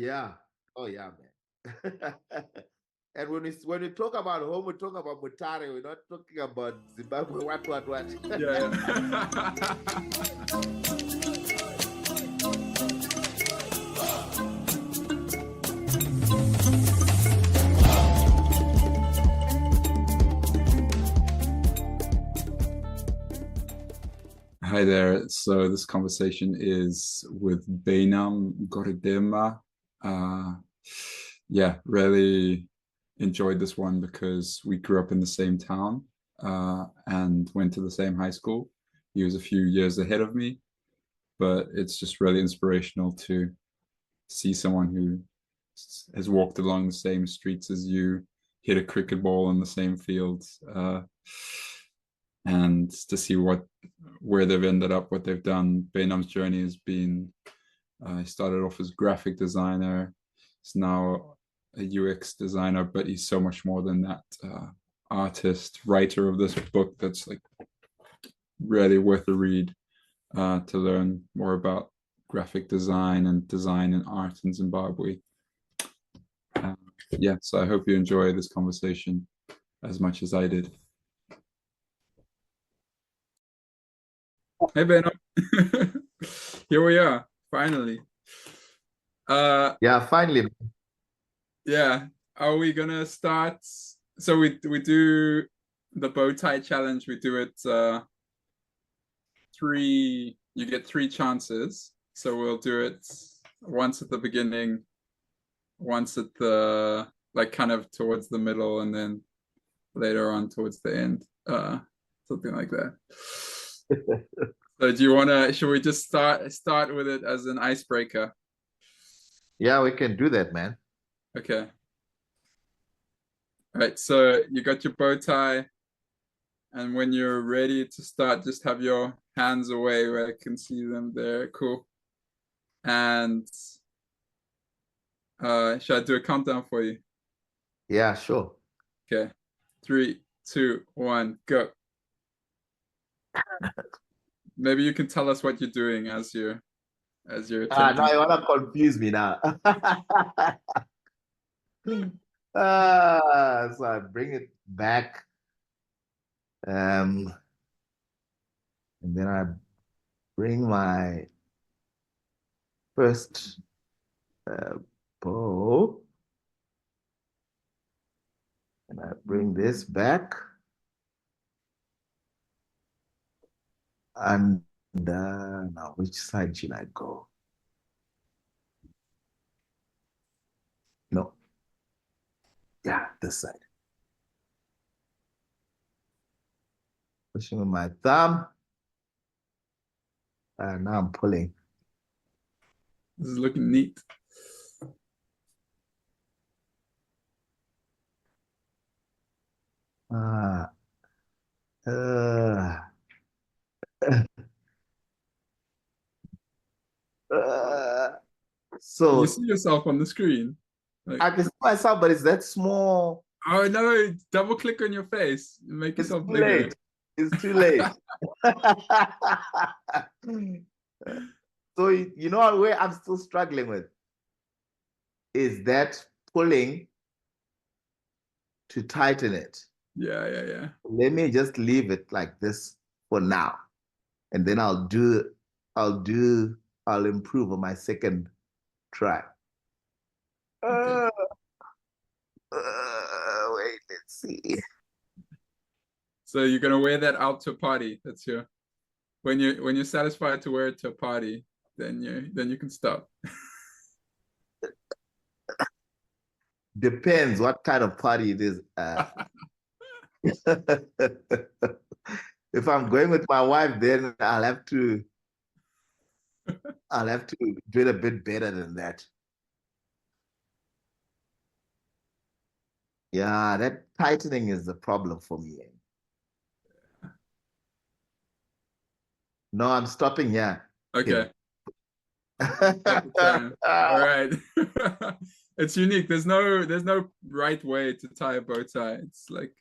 Yeah. Oh yeah, man. And when we talk about home, we talk about Mutare. We're not talking about Zimbabwe. What? Yeah. Hi there. So this conversation is with Baynham Goredema. Yeah, really enjoyed this one because we grew up in the same town and went to the same high school. He was a few years ahead of me, but it's just really inspirational to see someone who has walked along the same streets as you, hit a cricket ball in the same fields, and to see where they've ended up, what they've done. Baynham's journey has been, he started off as graphic designer. He's now a UX designer, but he's so much more than that. Artist, writer of this book that's like really worth a read to learn more about graphic design and art in Zimbabwe. Yeah, so I hope you enjoy this conversation as much as I did. Hey, Benno. Here we are, finally. Yeah, finally. Yeah, are we gonna start? So we do the bow tie challenge. We do it you get 3 chances. So we'll do it once at the beginning, once at the kind of towards the middle, and then later on towards the end. Something like that. So do you wanna, should we just start with it as an icebreaker? Yeah, we can do that, man. Okay. All right, so you got your bow tie, and when you're ready to start, just have your hands away where I can see them there. Cool. And should I do a countdown for you? Yeah, sure. Okay. 3, 2, 1, go. Maybe you can tell us what you're doing as you're now you want to confuse me now. So I bring it back. And then I bring my first bow. And I bring this back. And now which side should I go? No. Yeah, this side. Pushing with my thumb. And now I'm pulling. This is looking neat. So can you see yourself on the screen? I can see myself, but it's that small. Oh no, double click on your face. Make yourself bigger. Late. It's too late. So you know where I'm still struggling with is that pulling to tighten it. Yeah. Let me just leave it like this for now. And then I'll improve on my second try. Okay. Wait, let's see. So you're gonna wear that out to a party. That's your when you're satisfied to wear it to a party, then you can stop. Depends what kind of party it is. If I'm going with my wife, then I'll have to do it a bit better than that. Yeah, that tightening is the problem for me. No, I'm stopping here. Okay. All right. It's unique. There's no right way to tie a bow tie. It's like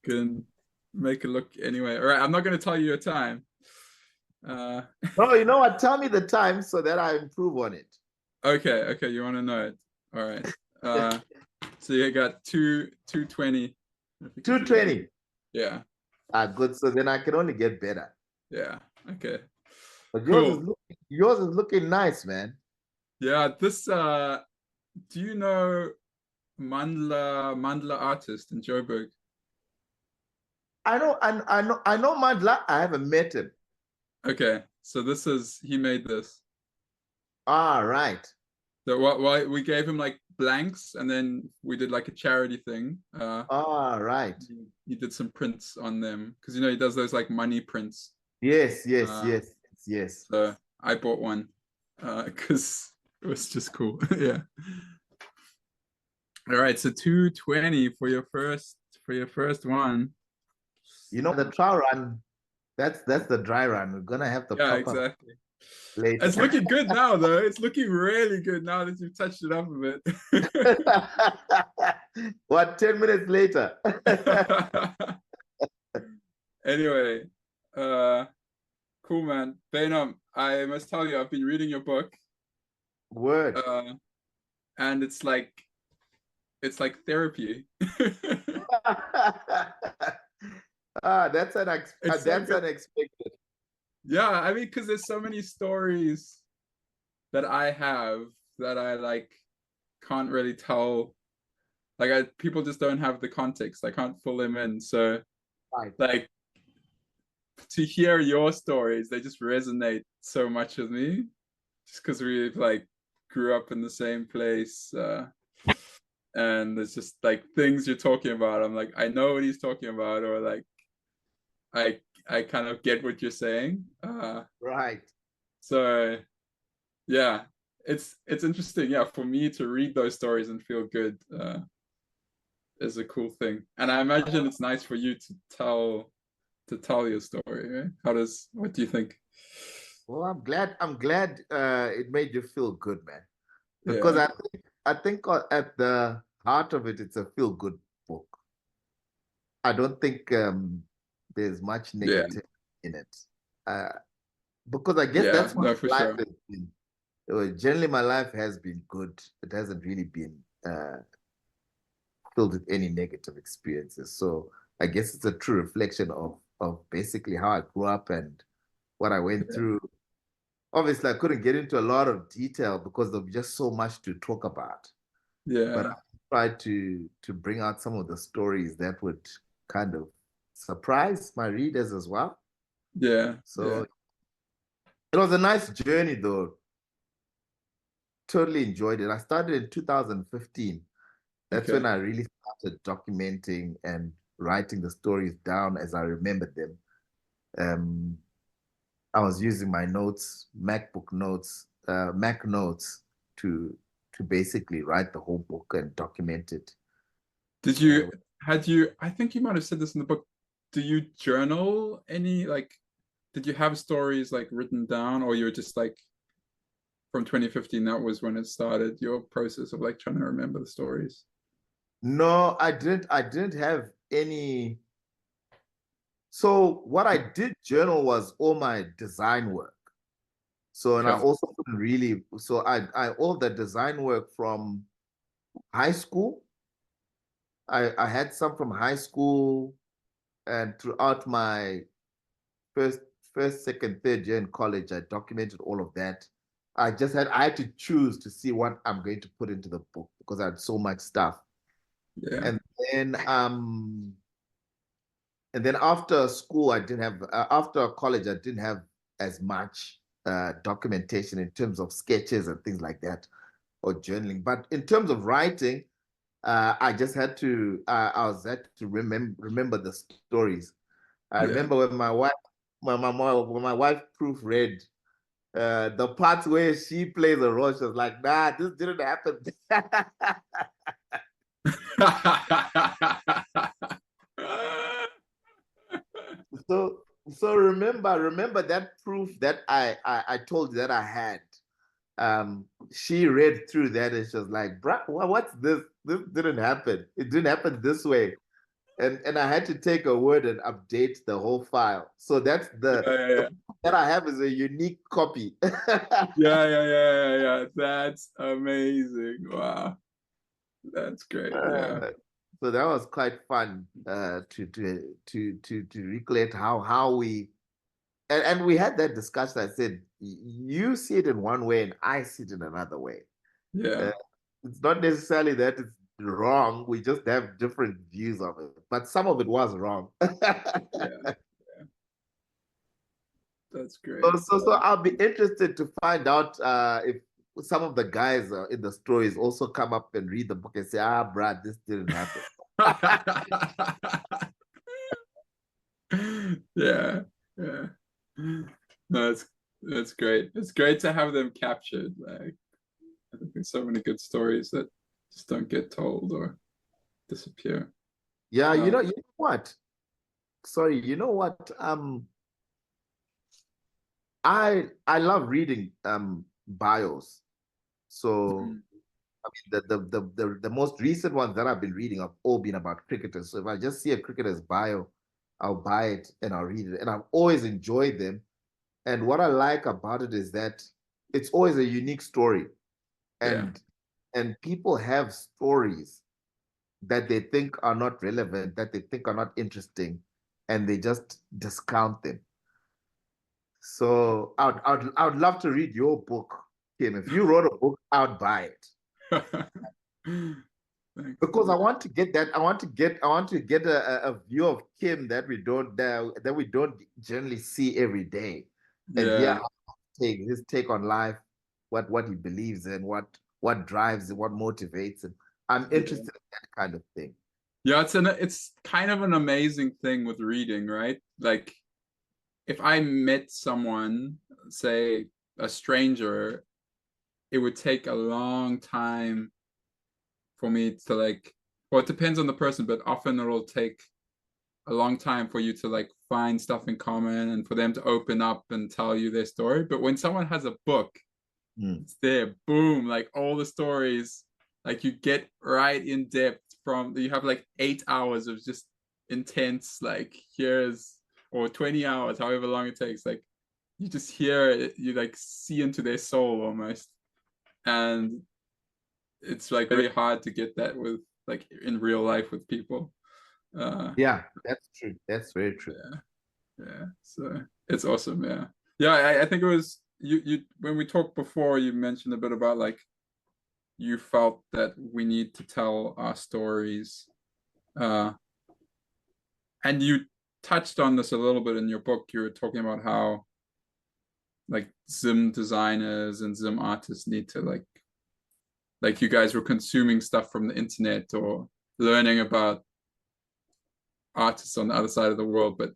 can make it look anyway. All right, I'm not going to tell you your time. Oh, you know what? Tell me the time so that I improve on it. Okay, you want to know it. All right. So you got 220. 220. Yeah. Good. So then I can only get better. Yeah. Okay. But Cool. yours is looking nice, man. Yeah, this do you know Mandla artist in Joburg? I know Mandla. I haven't met him. Okay, so he made this. All right. So what we gave him like blanks, and then we did like a charity thing. All right. He did some prints on them because he does those like money prints. Yes. So I bought one because it was just cool. Yeah. All right, so 220 for your first one. You know, the trial run, that's the dry run. We're gonna have the Yeah, proper exactly. later. It's looking good now, though. It's looking really good now that you've touched it up a bit. What, 10 minutes later? Anyway, cool, man. Baynham, I must tell you, I've been reading your book. Word. And it's like therapy. That's unexpected. Yeah, I mean, because there's so many stories that I have that I like can't really tell. Like people just don't have the context. I can't fill them in. So right. Like to hear your stories, they just resonate so much with me. Just because we like grew up in the same place. And it's just like things you're talking about. I'm like, I know what he's talking about, or like I kind of get what you're saying. Right. So yeah, it's interesting. Yeah, for me to read those stories and feel good is a cool thing. And I imagine it's nice for you to tell your story, right? What do you think? Well, I'm glad it made you feel good, man. Because Yeah. I think at the heart of it, it's a feel good book. I don't think there's much negative in it. Because I guess that's what for life sure. has been. Generally, my life has been good. It hasn't really been filled with any negative experiences. So I guess it's a true reflection of basically how I grew up and what I went through. Obviously, I couldn't get into a lot of detail because there's just so much to talk about. Yeah. But I tried to bring out some of the stories that would kind of surprise my readers as well. Yeah. So it was a nice journey, though. Totally enjoyed it. I started in 2015. That's when I really started documenting and writing the stories down as I remembered them. I was using my notes, MacBook notes, Mac notes to basically write the whole book and document it. I think you might have said this in the book. Do you journal any, like, did you have stories like written down, or you were just like from 2015, that was when it started, your process of like trying to remember the stories? No, I didn't have any. So what I did journal was all my design work. So, and I also couldn't really, so I all the design work from high school. I had some from high school and throughout my first, second, third year in college, I documented all of that. I had to choose to see what I'm going to put into the book because I had so much stuff. Yeah. And then after school, I didn't have, after college, I didn't have as much documentation in terms of sketches and things like that or journaling. But in terms of writing, I just had to, had to remember the stories. I remember when my wife proofread the parts where she plays a role, she was like, nah, this didn't happen. So remember that proof that I told you that I had. She read through that and she was like, bruh, what's this? This didn't happen. It didn't happen this way. And I had to take a word and update the whole file. So that's the that I have is a unique copy. Yeah. That's amazing. Wow. That's great. Yeah. So that was quite fun to recollect how we and we had that discussion. I said, you see it in one way and I see it in another way. Yeah. Uh, it's not necessarily that it's wrong. We just have different views of it. But some of it was wrong. Yeah. That's So, great. so I'll be interested to find out if some of the guys in the stories also come up and read the book and say, Brad, this didn't happen. Yeah. Yeah. No, that's great. It's great to have them captured. Like I think there's so many good stories that just don't get told or disappear. Yeah, Um, you know what? Sorry, you know what? I love reading bios. So mhm. I mean the most recent ones that I've been reading have all been about cricketers. So if I just see a cricketer's bio, I'll buy it and I'll read it. And I've always enjoyed them. And what I like about it is that it's always a unique story. Yeah. And people have stories that they think are not relevant, that they think are not interesting, and they just discount them. So I would love to read your book, Kim. If you wrote a book, I'd buy it Thanks. because I want to get that. I want to get a view of Kim that we don't generally see every day, and hear Yeah. his take on life, what he believes in, what drives him, what motivates him. I'm Yeah. interested in that kind of thing. Yeah, it's kind of an amazing thing with reading, right? Like if I met someone, say a stranger, it would take a long time for me to like, well, it depends on the person, but often it'll take a long time for you to like find stuff in common and for them to open up and tell you their story. But when someone has a book, Mm. it's there, boom, like all the stories, like you get right in depth from, you have like 8 hours of just intense, like here's, or 20 hours, however long it takes, like you just hear it, you like see into their soul almost. And it's like very hard to get that with like in real life with people. Yeah, that's true. That's very true. Yeah, yeah. So it's awesome. Yeah, yeah. I think it was you when we talked before. You mentioned a bit about like you felt that we need to tell our stories, uh, and you touched on this a little bit in your book. You were talking about how like Zim designers and Zim artists need to like you guys were consuming stuff from the internet or learning about artists on the other side of the world, but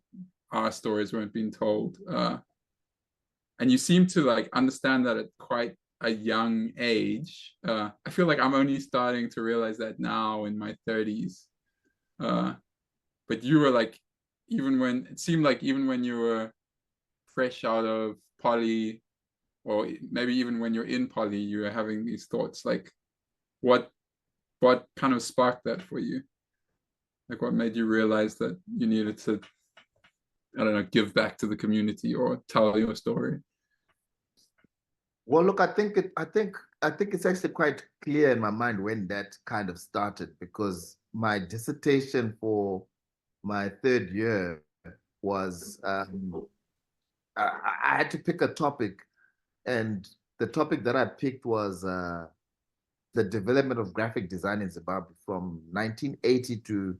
our stories weren't being told. And you seem to like understand that at quite a young age. I feel like I'm only starting to realize that now in my 30s. Uh, but you were like, even when it seemed like even when you were fresh out of poly, or maybe even when you're in poly, you were having these thoughts. Like, what what kind of sparked that for you? Like, what made you realize that you needed to, I don't know, give back to the community or tell your story? Well, look, I think it's actually quite clear in my mind when that kind of started because my dissertation for my third year was I had to pick a topic, and the topic that I picked was the development of graphic design in Zimbabwe from 1980 to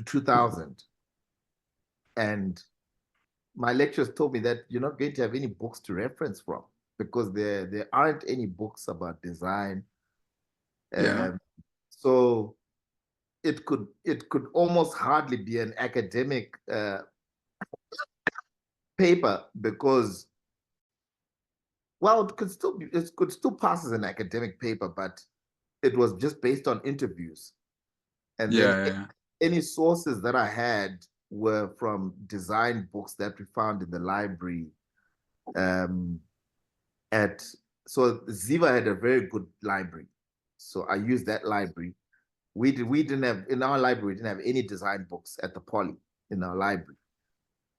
2000. And my lecturers told me that you're not going to have any books to reference from because there aren't any books about design. Yeah, Um, so it could almost hardly be an academic paper because well it could still pass as an academic paper, but it was just based on interviews. And then yeah. any sources that I had were from design books that we found in the library. Um, at so Ziva had a very good library, so I used that library. We didn't have in our library. We didn't have any design books at the Poly in our library.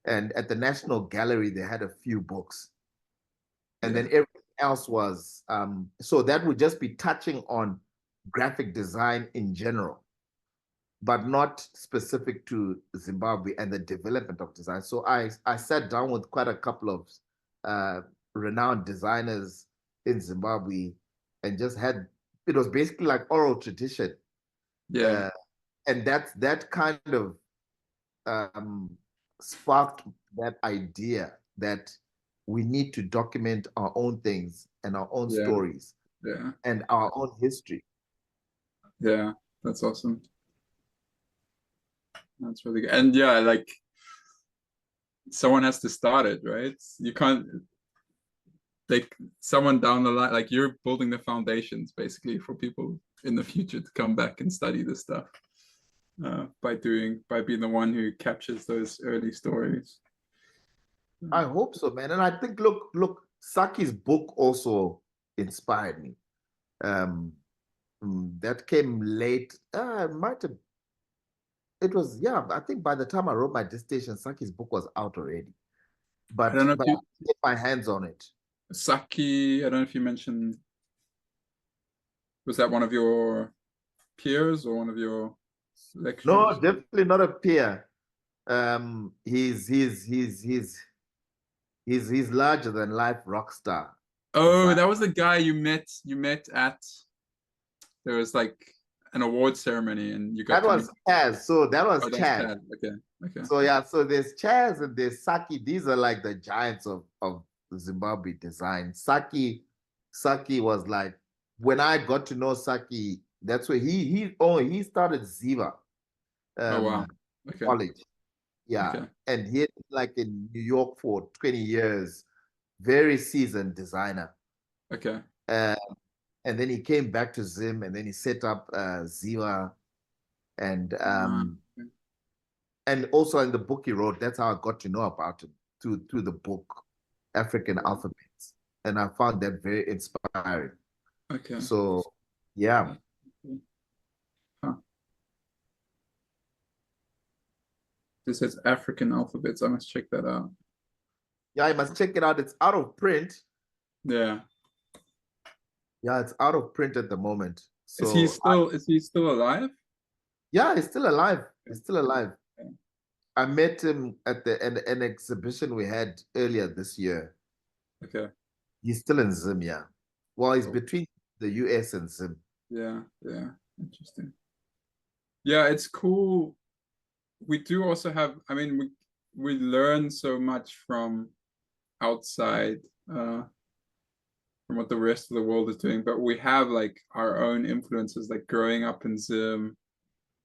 And at the National Gallery, they had a few books. And Yeah. then everything else was, so that would just be touching on graphic design in general, but not specific to Zimbabwe and the development of design. So I sat down with quite a couple of renowned designers in Zimbabwe and just had, it was basically like oral tradition. Yeah. Uh, and that kind of um, sparked that idea that we need to document our own things and our own Yeah. stories Yeah. and our own history. Yeah. That's awesome. That's really good. And yeah, like someone has to start it, right? You can't like someone down the line, like you're building the foundations basically for people in the future to come back and study this stuff by being the one who captures those early stories. I hope so, man. And I think, look, Saki's book also inspired me. Um, that came late. Might have, it was, yeah, I think by the time I wrote my dissertation, Saki's book was out already. I don't know But if I you get my hands on it. Saki, I don't know if you mentioned, was that one of your peers or one of your No, lecturers? definitely not a peer. He's larger than life rock star Oh, design. that was the guy you met at, there was like an award ceremony and you got That to meet. was Chaz. So that was Oh, that's Chaz. Chad. Okay. Okay. So yeah, so there's Chaz and there's Saki. These are like the giants of Zimbabwe design. Saki was like, when I got to know Saki, that's where he started Ziva Oh wow. um Okay. college. Yeah. Okay. And he had like in New York for 20 years, very seasoned designer. Okay. Uh, and then he came back to Zim and then he set up Ziva and Okay. also in the book he wrote, that's how I got to know about him through the book African Alphabets, and I found that very inspiring. Okay. So yeah, Huh. This says African alphabets. I must check that out. yeah, you must check it out. It's out of print. Yeah. Yeah, it's out of print at the moment. Is he So still is he still alive? yeah, he's still alive. He's still alive. Okay. I met him at an exhibition we had earlier this year. Okay. He's still in Zim, yeah. Well, he's Cool. between the US and Zim. Yeah. Yeah. Interesting. Yeah, it's cool. We do also have, I mean, we learn so much from outside, from what the rest of the world is doing, but we have like our own influences, like growing up in Zim.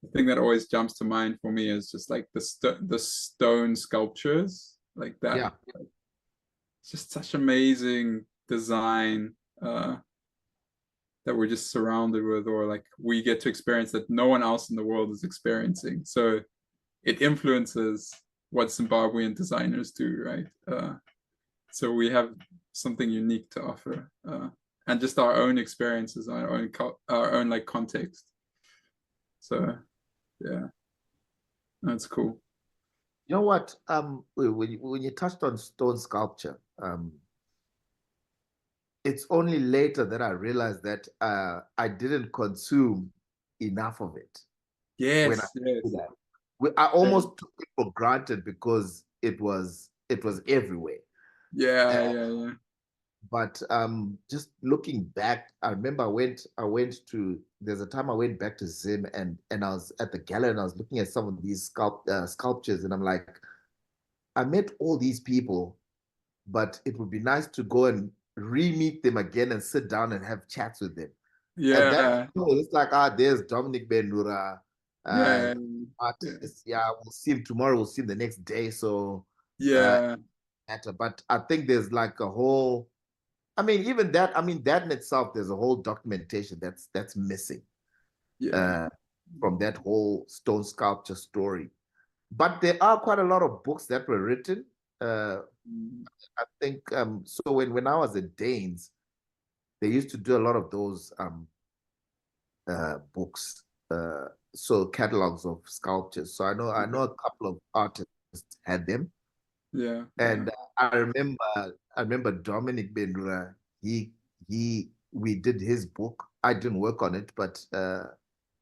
The thing that always jumps to mind for me is just like the stone sculptures, like that. Yeah, It's just such amazing design that we're just surrounded with, or like we get to experience that no one else in the world is experiencing. So it influences what Zimbabwean designers do, right? So we have something unique to offer, and just our own experiences, our own like context. So yeah, that's cool. you know what? When you touched on stone sculpture, it's only later that I realized that I didn't consume enough of it when I Yes, did yes, that. I yeah, almost took it for granted because it was everywhere. yeah, Uh, yeah, yeah. but just looking back, I remember I went to there's a time I went back to Zim and I was at the gallery and I was looking at some of these sculptures and I'm like, I met all these people, but it would be nice to go and re-meet them again and sit down and have chats with them. And that Yeah, it's like, there's Dominic Benura, yeah, yeah, artist. Yeah, we'll see him tomorrow, we'll see him the next day. So uh yeah, matter. But I think there's like a whole, I mean, even that, I mean, that in itself, there's a whole documentation that's missing yeah, uh from that whole stone sculpture story. But there are quite a lot of books that were written. I think so when I was at Danes, they used to do a lot of those books, so catalogs of sculptures. So I know a couple of artists had them. Yeah. And I remember Dominic Benra. He we did his book. I didn't work on it, but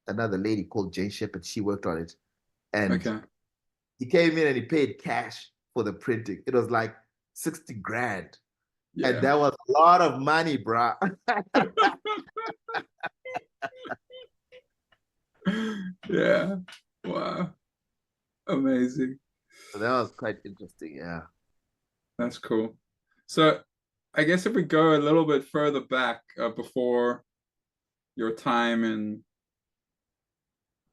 another lady called Jane Shepherd, she worked on it. And Okay. he came in and he paid cash for the printing. It was like 60 grand. And Yeah. that was a lot of money, bruh. Yeah. Wow. Amazing. So that was quite interesting, yeah. That's cool. So I guess if we go a little bit further back, before your time in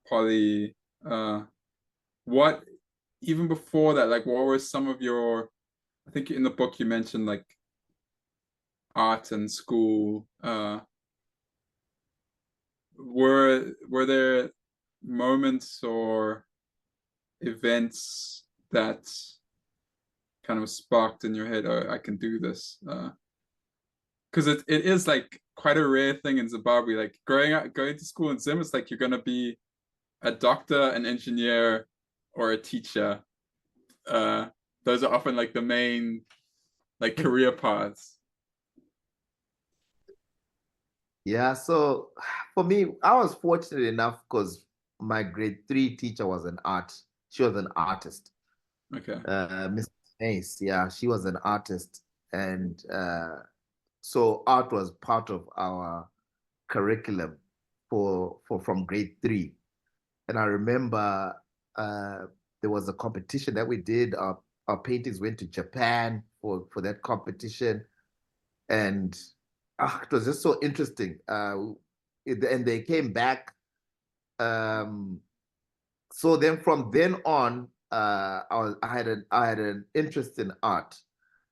poly, what even before that, like what were some of your, I think in the book you mentioned like art and school, were there moments or events that kind of sparked in your head, oh, I can do this? Because it is like quite a rare thing in Zimbabwe. Like going to school in Zim, it's like you're gonna be a doctor, an engineer, or a teacher. Uh, those are often like the main like career paths. Yeah, so for me, I was fortunate enough because my grade three teacher was an art. She was an artist. Okay. Miss Mace, yeah, she was an artist. And so art was part of our curriculum for from grade three. And I remember uh, there was a competition that we did. Our paintings went to Japan for that competition, and it was just so interesting. And they came back. Um, so then from then on, I had an interest in art,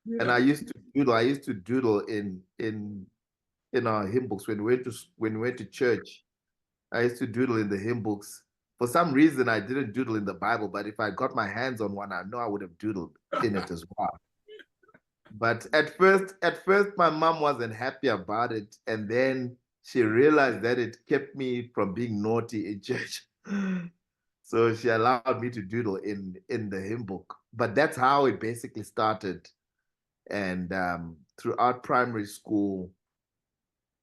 and Yeah. I used to doodle. I used to doodle in our hymn books when we went to church. I used to doodle in the hymn books. For some reason, I didn't doodle in the Bible, but if I got my hands on one, I know I would have doodled in it as well. But at first, my mom wasn't happy about it, and then she realized that it kept me from being naughty in church. So she allowed me to doodle in the hymn book. But that's how it basically started. And throughout primary school,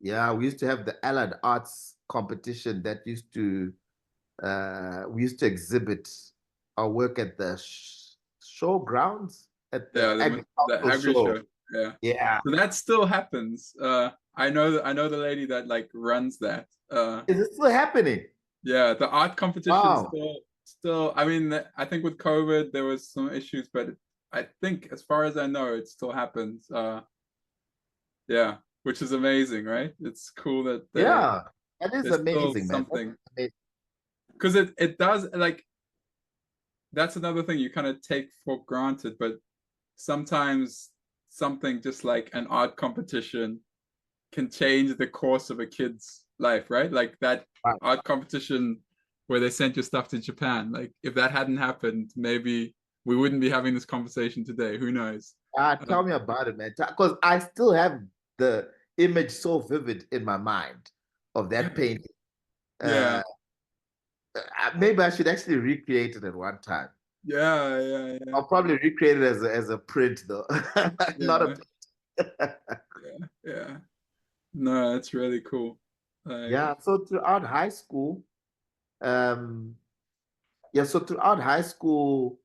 yeah, we used to have the Allied Arts competition that we used to exhibit our work at the showgrounds at the Yeah, the agricultural agri show. show. Yeah. Yeah. So that still happens. I know the lady that like runs that. Is it still happening? Yeah, the art competition Wow. still. I mean, I think with COVID there was some issues, but I think as far as I know, it still happens. Yeah, which is amazing, right? It's cool that Yeah. That is there's still amazing, man. That's something, amazing. because it does, like, that's another thing you kind of take for granted, but sometimes something just like an art competition can change the course of a kid's life, right? Like that Right. art competition where they sent your stuff to Japan. Like if that hadn't happened, maybe we wouldn't be having this conversation today. Who knows? Tell me about it, man. Because I still have the image so vivid in my mind of that painting. Yeah, Uh, Maybe I should actually recreate it at one time. yeah, I'll probably recreate it as a print though, not yeah, a. yeah. No, that's really cool. Yeah. So throughout high school, um, yeah. So throughout high school,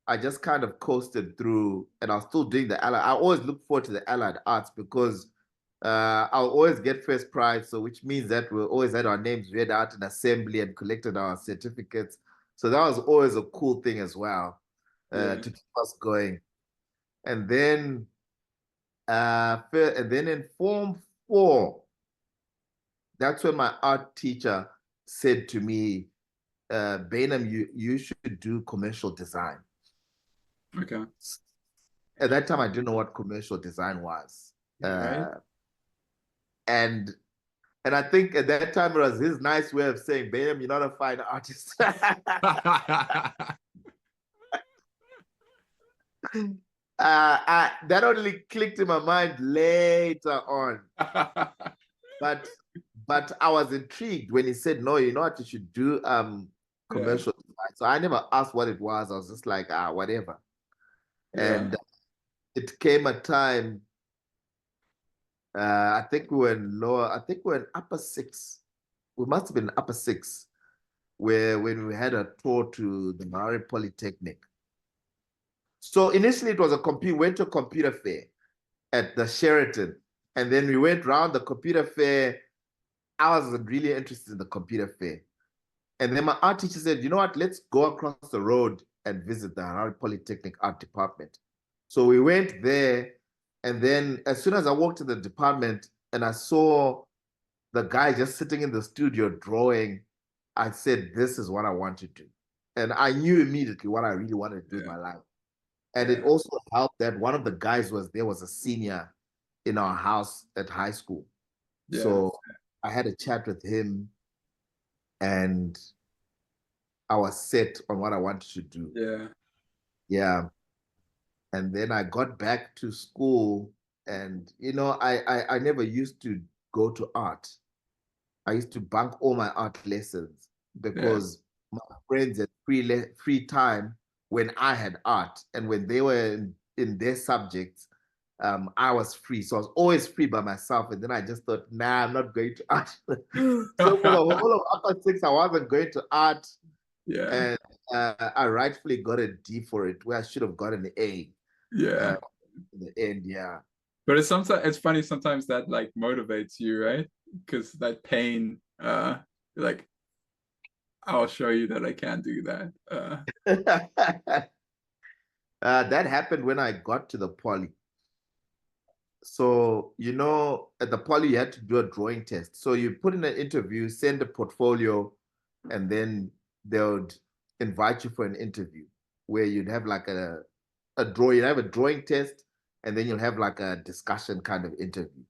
I just kind of coasted through, and I was still doing the allied. I always look forward to the allied arts because I'll always get first prize. So which means that we always had our names read out in assembly and collected our certificates. So that was always a cool thing as well yeah, to keep us going. And then in Form 4, that's when my art teacher said to me, Baynham, you should do commercial design. okay, At that time, I didn't know what commercial design was. yeah, right. Uh, and and I think at that time it was his nice way of saying, Baynham, you're not a fine artist. That only clicked in my mind later on. But I was intrigued when he said, no, you know what, you should do Yeah, commercial design. So I never asked what it was. I was just like, whatever. Yeah. And it came a time, I think we were in lower, I think we were in upper six. We must have been upper six, where when we had a tour to the Mutare Polytechnic. So initially it was went to a computer fair at the Sheraton. And then we went round the computer fair. I was really interested in the computer fair. And then my art teacher said, you know what, let's go across the road and visit the Harare Polytechnic art department. So we went there. And then as soon as I walked to the department and I saw the guy just sitting in the studio drawing, I said, this is what I want to do. And I knew immediately what I really wanted to do in Yeah. my life. And it Yeah. also helped that one of the guys was a senior in our house at high school. Yeah. So I had a chat with him and I was set on what I wanted to do. Yeah. Yeah. And then I got back to school and I never used to go to art. I used to bunk all my art lessons Yeah. because my friends had free time when I had art, and when they were in their subjects, I was free. So I was always free by myself. And then I just thought, nah, I'm not going to art. So for the whole of upper six, I wasn't going to art, Yeah. and I rightfully got a D for it, where I should have got an A Yeah. in the end. Yeah. But it's funny sometimes that like motivates you, right? Because that pain, like I'll show you that I can do that. That happened when I got to the poly. So, at the poly, you had to do a drawing test. So you put in an interview, send a portfolio, and then they would invite you for an interview where you'd have like you'd have a drawing test, and then you'll have like a discussion kind of interview.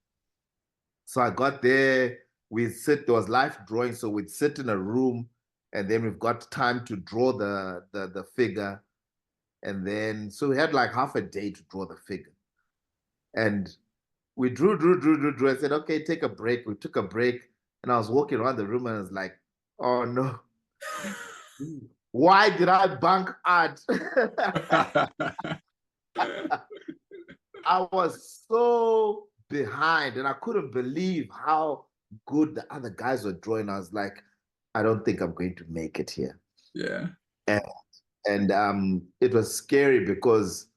So I got there, there was live drawing, so we'd sit in a room, and then we've got time to draw the figure. And then, so we had like half a day to draw the figure. And we drew. I said, okay, take a break. We took a break, and I was walking around the room, and I was like, oh no, why did I bunk art? I was so behind, and I couldn't believe how good the other guys were drawing. I was like, I don't think I'm going to make it here. Yeah. And, it was scary because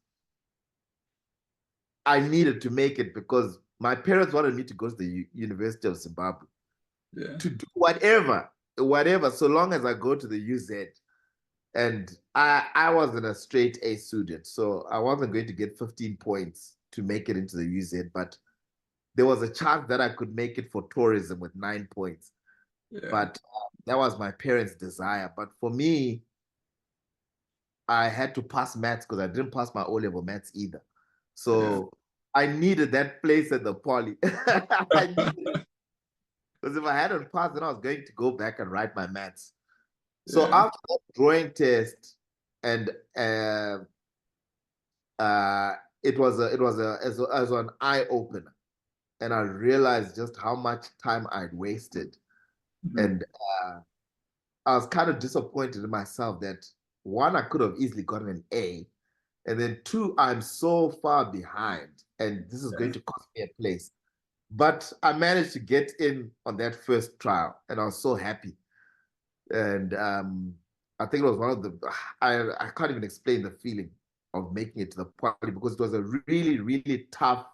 I needed to make it because my parents wanted me to go to the University of Zimbabwe Yeah. to do whatever, so long as I go to the UZ. And I wasn't a straight A student, so I wasn't going to get 15 points to make it into the UZ, but there was a chance that I could make it for tourism with 9 points. Yeah. But that was my parents' desire. But for me, I had to pass maths because I didn't pass my O-level maths either. Yeah. So I needed that place at the poly. I needed it. Because if I hadn't passed, then I was going to go back and write my maths. So Yeah. after that drawing test, and uh, it was an eye opener, and I realized just how much time I'd wasted, Mhm. and I was kind of disappointed in myself that one, I could have easily gotten an A, and then two, I'm so far behind, and this is Yeah. going to cost me a place. But I managed to get in on that first trial, and I was so happy. And I think it was one of the I can't even explain the feeling of making it to the party because it was a really really tough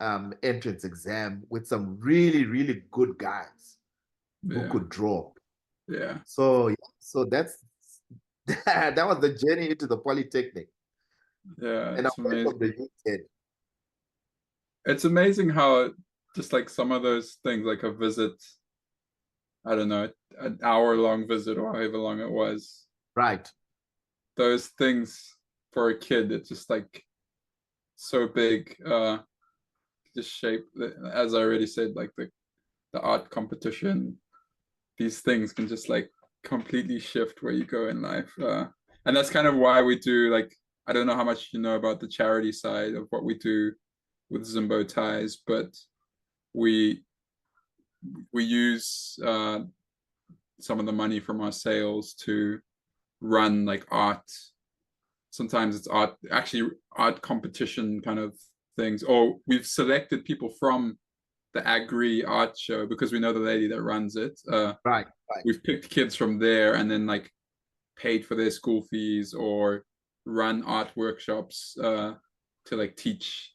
entrance exam with some really really good guys who Yeah. could draw. Yeah. So yeah, so that's that was the journey into the polytechnic, Yeah. and I It's went from the amazing. UTED. It's amazing how just like some of those things, like a visit, I don't know, an hour long visit or however long it was, Right. those things for a kid, it's just like so big, just shape, as I already said, like the art competition, these things can just like completely shift where you go in life. And that's kind of why we do, like, I don't know how much you know about the charity side of what we do with Zimbo Ties, but we we use some of the money from our sales to run like art sometimes it's art competition kind of things, or we've selected people from the Agri art show because we know the lady that runs it. Right. We've picked kids from there and then like paid for their school fees or run art workshops to like teach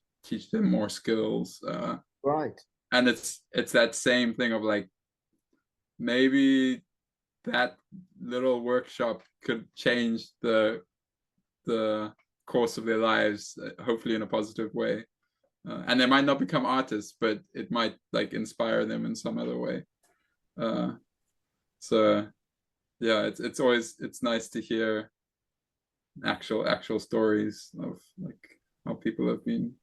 them more skills. Right. And it's that same thing of like maybe that little workshop could change the course of their lives, hopefully in a positive way. And they might not become artists, but it might like inspire them in some other way. So yeah, it's nice to hear actual stories of like how people have been,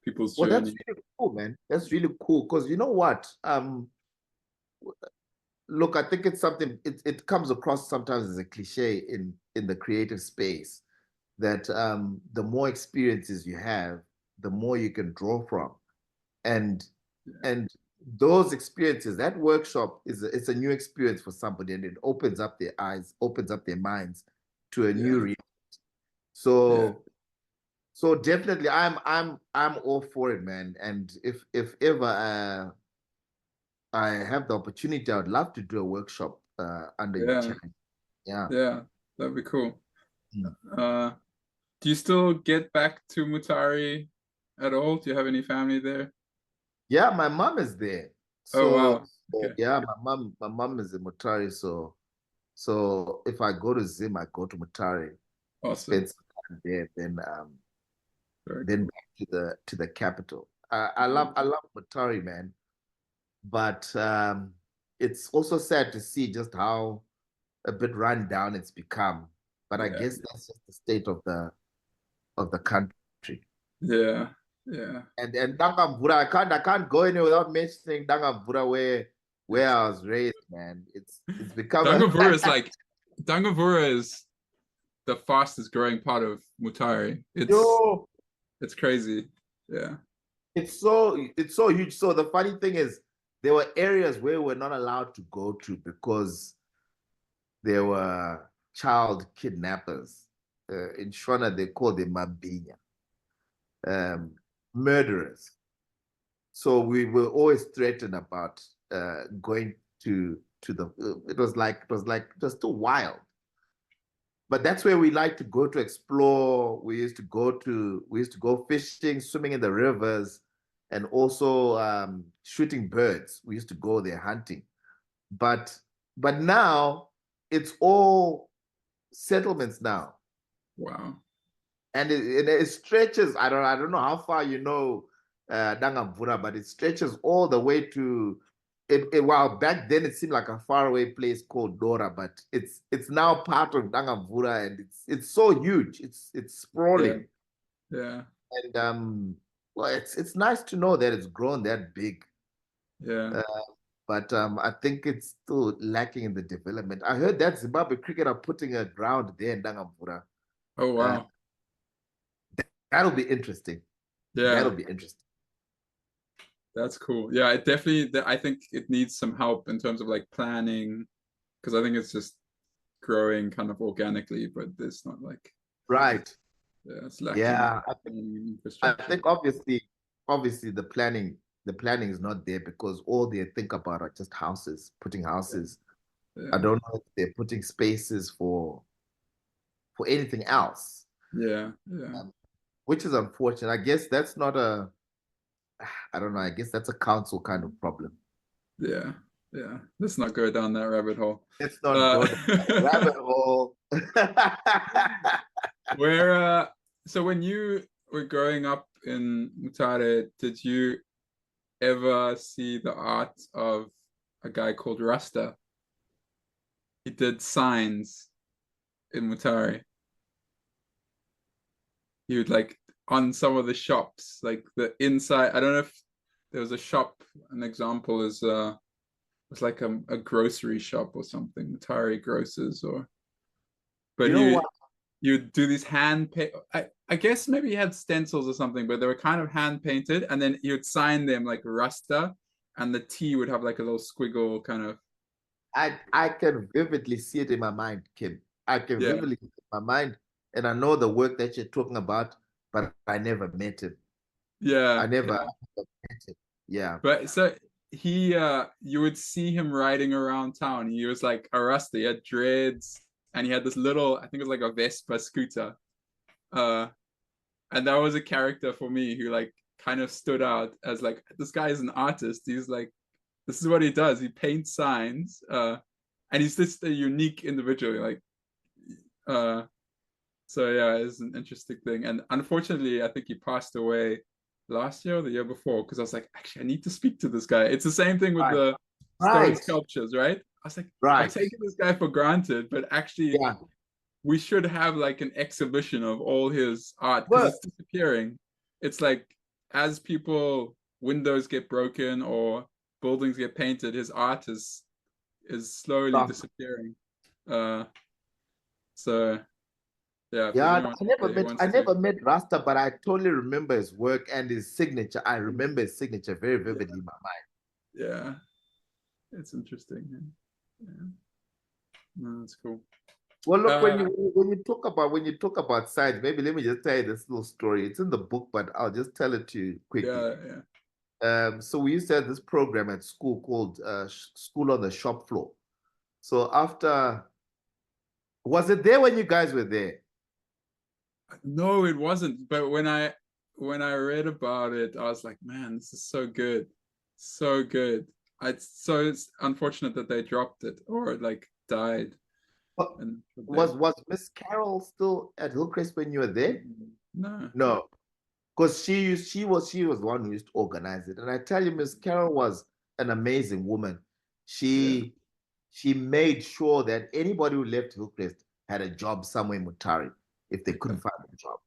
people's Well, that's journey. really cool, man. That's really cool because you know what? Look, I think it's something. It comes across sometimes as a cliche in the creative space that the more experiences you have, the more you can draw from, and and those experiences, that workshop it's a new experience for somebody, and it opens up their eyes, opens up their minds to a new Yeah, reality. yeah, So definitely, I'm all for it, man. And if ever I have the opportunity, I would love to do a workshop under your yeah, channel. Yeah. yeah. That'd be cool. Mm. Uh, do you still get back to Mutare at all? Do you have any family there? Yeah, my mom is there. Oh So wow. Okay. yeah, my mom is in Mutare. So if I go to Zim, I go to Mutare, Awesome. spend some time there, Very then cool. back to the capital. I love Mutare, man. But it's also sad to see just how a bit run down it's become. But I Yeah, guess that's just the state of the country. yeah, yeah. And Dangamvura, I can't go anywhere without mentioning Dangamvura where I was raised, man. It's become a Dangavura is the fastest growing part of Mutare. yo, It's crazy. Yeah, it's so huge. So the funny thing is there were areas where we're not allowed to go to because there were child kidnappers. In Shona, they call them Mabinya, um, murderers. So we were always threatened about going to the. It was like just too wild. But that's where we like to go to explore. We used to go fishing, swimming in the rivers, and also shooting birds. We used to go there hunting. But but now it's all settlements now, wow. and it stretches. I don't know how far you know Dangamvura, but it stretches all the way to. While back then it seemed like a faraway place called Dora, but it's now part of Dangamvura, and it's so huge. It's Yeah, sprawling, yeah, and well, it's nice to know that it's grown that big. yeah. Uh, but I think it's still lacking in the development. I heard that Zimbabwe cricket are putting a ground there in Dangamvura. Oh Uh, wow. that'll be interesting. That'll Yeah, be interesting. that's cool. Yeah, it definitely. I think it needs some help in terms of like planning because I think it's just growing kind of organically, but there's not like Right. yeah, it's lacking Yeah. I infrastructure. think obviously the planning is not there because all they think about are just houses, putting Yeah, houses. I yeah, don't know if they're putting spaces for anything else, yeah, yeah, um, which is unfortunate. I guess that's not a I don't know. I guess that's a council kind of problem. yeah, yeah. Let's not go down that rabbit hole. Let's not Uh, go down that rabbit hole. where so when you were growing up in Mutare, did you ever see the art of a guy called Rasta? He did signs in Mutare. He would like on some of the shops, like the inside. I don't know if there was a shop. An example is it's like a grocery shop or something, Mutare grocers or. But You know what? you do these hand paint. I guess maybe he had stencils or something, but they were kind of hand painted, and then you would sign them like Rasta, and the T would have like a little squiggle kind of. I can vividly see it in my mind, Kim. I can Yeah, vividly see it in my mind. and I know the work that you're talking about, but I never met him. Yeah, I never yeah. met him. Yeah. But so he you would see him riding around town. He was like a rasta. He had dreads and he had this little, I think it was like a Vespa scooter. Uh and that was a character for me who like kind of stood out as like, this guy is an artist. He's like, this is what he does. He paints signs. And he's just a unique individual. Like so yeah, it's an interesting thing. And unfortunately, I think he passed away last year or the year before, because I was like, actually, I need to speak to this guy. It's the same thing with Right. the stone sculptures, right? I was like, I've taken this guy for granted, but actually, Yeah. we should have like an exhibition of all his art, because Well, it's disappearing. It's like, as windows get broken or buildings get painted, his art is slowly disappearing. So yeah, if yeah, anyone I wants to, never met Rasta, but I totally remember his work and his signature. I remember his signature very vividly in my mind. yeah, it's interesting. Yeah, no, that's cool. Well, look, when you talk about science, maybe let me just tell you this little story. It's in the book, but I'll just tell it to you quickly. Yeah. So we used to have this program at school called School on the Shop Floor. So was it there when you guys were there? No, it wasn't. But when I read about it, I was like, man, this is so good, so good. It's unfortunate that they dropped it or like died. Well, And was Miss Carol still at Hillcrest when you were there? No. No, because she was the one who used to organize it. And I tell you, Miss Carol was an amazing woman. She made sure that anybody who left Hillcrest had a job somewhere in Mutare if they couldn't find a job.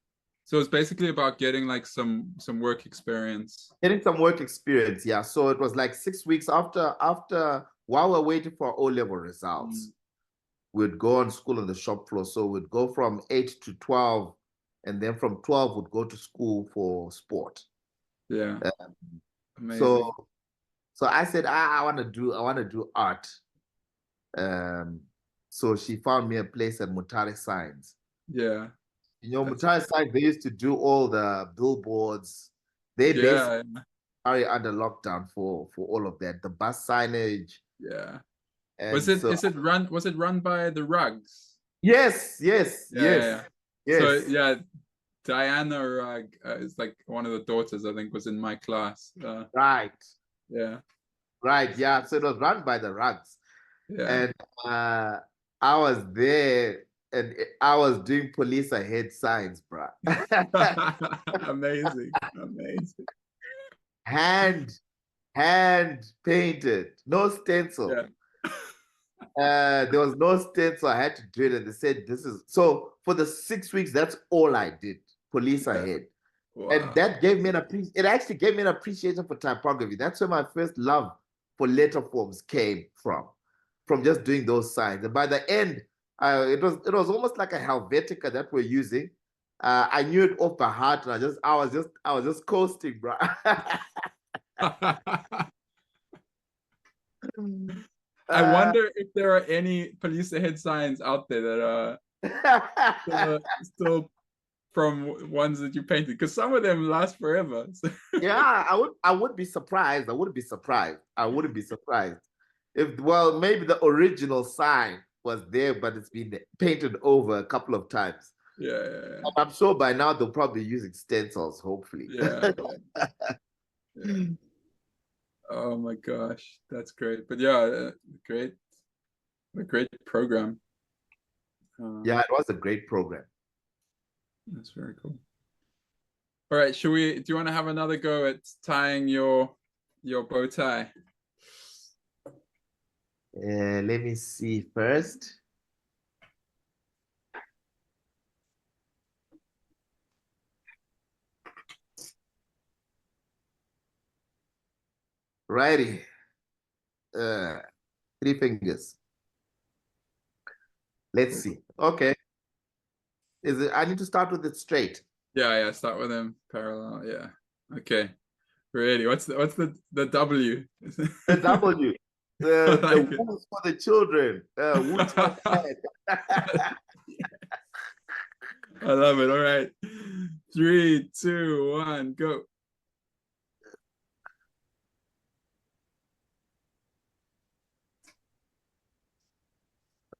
So it's basically about getting like some work experience. Getting some work experience, yeah. So it was like 6 weeks after while we're waiting for our O-level results, we'd go on school on the shop floor. So we'd go from 8 to 12, and then from 12 we'd go to school for sport. Yeah. Amazing. So I said, I want to do art. So she found me a place at Mutare Signs. Yeah. Mutare Signs, they used to do all the billboards. They basically are under lockdown for all of that. The bus signage. Yeah. And was it run by the Rugs? Yes. Yeah. So yeah, Diana Rugg is like one of the daughters, I think, was in my class. Right. Yeah. Right. Yeah. So it was run by the Rugs. Yeah. And I was there and I was doing police ahead signs, bro. Amazing. Hand painted, no stencil. Yeah. There was no stencil. I had to do it, and they said this is so. For the 6 weeks, that's all I did. Police ahead. Wow. And that gave me it actually gave me an appreciation for typography. That's where my first love for letter forms came from just doing those signs. And by the end, it was almost like a Helvetica that we're using. I knew it off by heart, and I was just coasting, bro. I wonder if there are any police ahead signs out there that are still from ones that you painted, because some of them last forever. Yeah, I would be surprised. I wouldn't be surprised if, well, maybe the original sign was there, but it's been painted over a couple of times. Yeah. I'm sure by now they'll probably be using stencils, hopefully. Yeah. Oh my gosh, that's great. But yeah, a great program. Yeah, it was a great program. That's very cool. All right, do you want to have another go at tying your bow tie? Let me see first. Righty. 3 fingers. Let's see. Okay. I need to start with it straight? Yeah. Start with them parallel. Yeah. Okay. Ready? What's the W? The W. The W's for the children. I love it. All right. 3, 2, 1, go.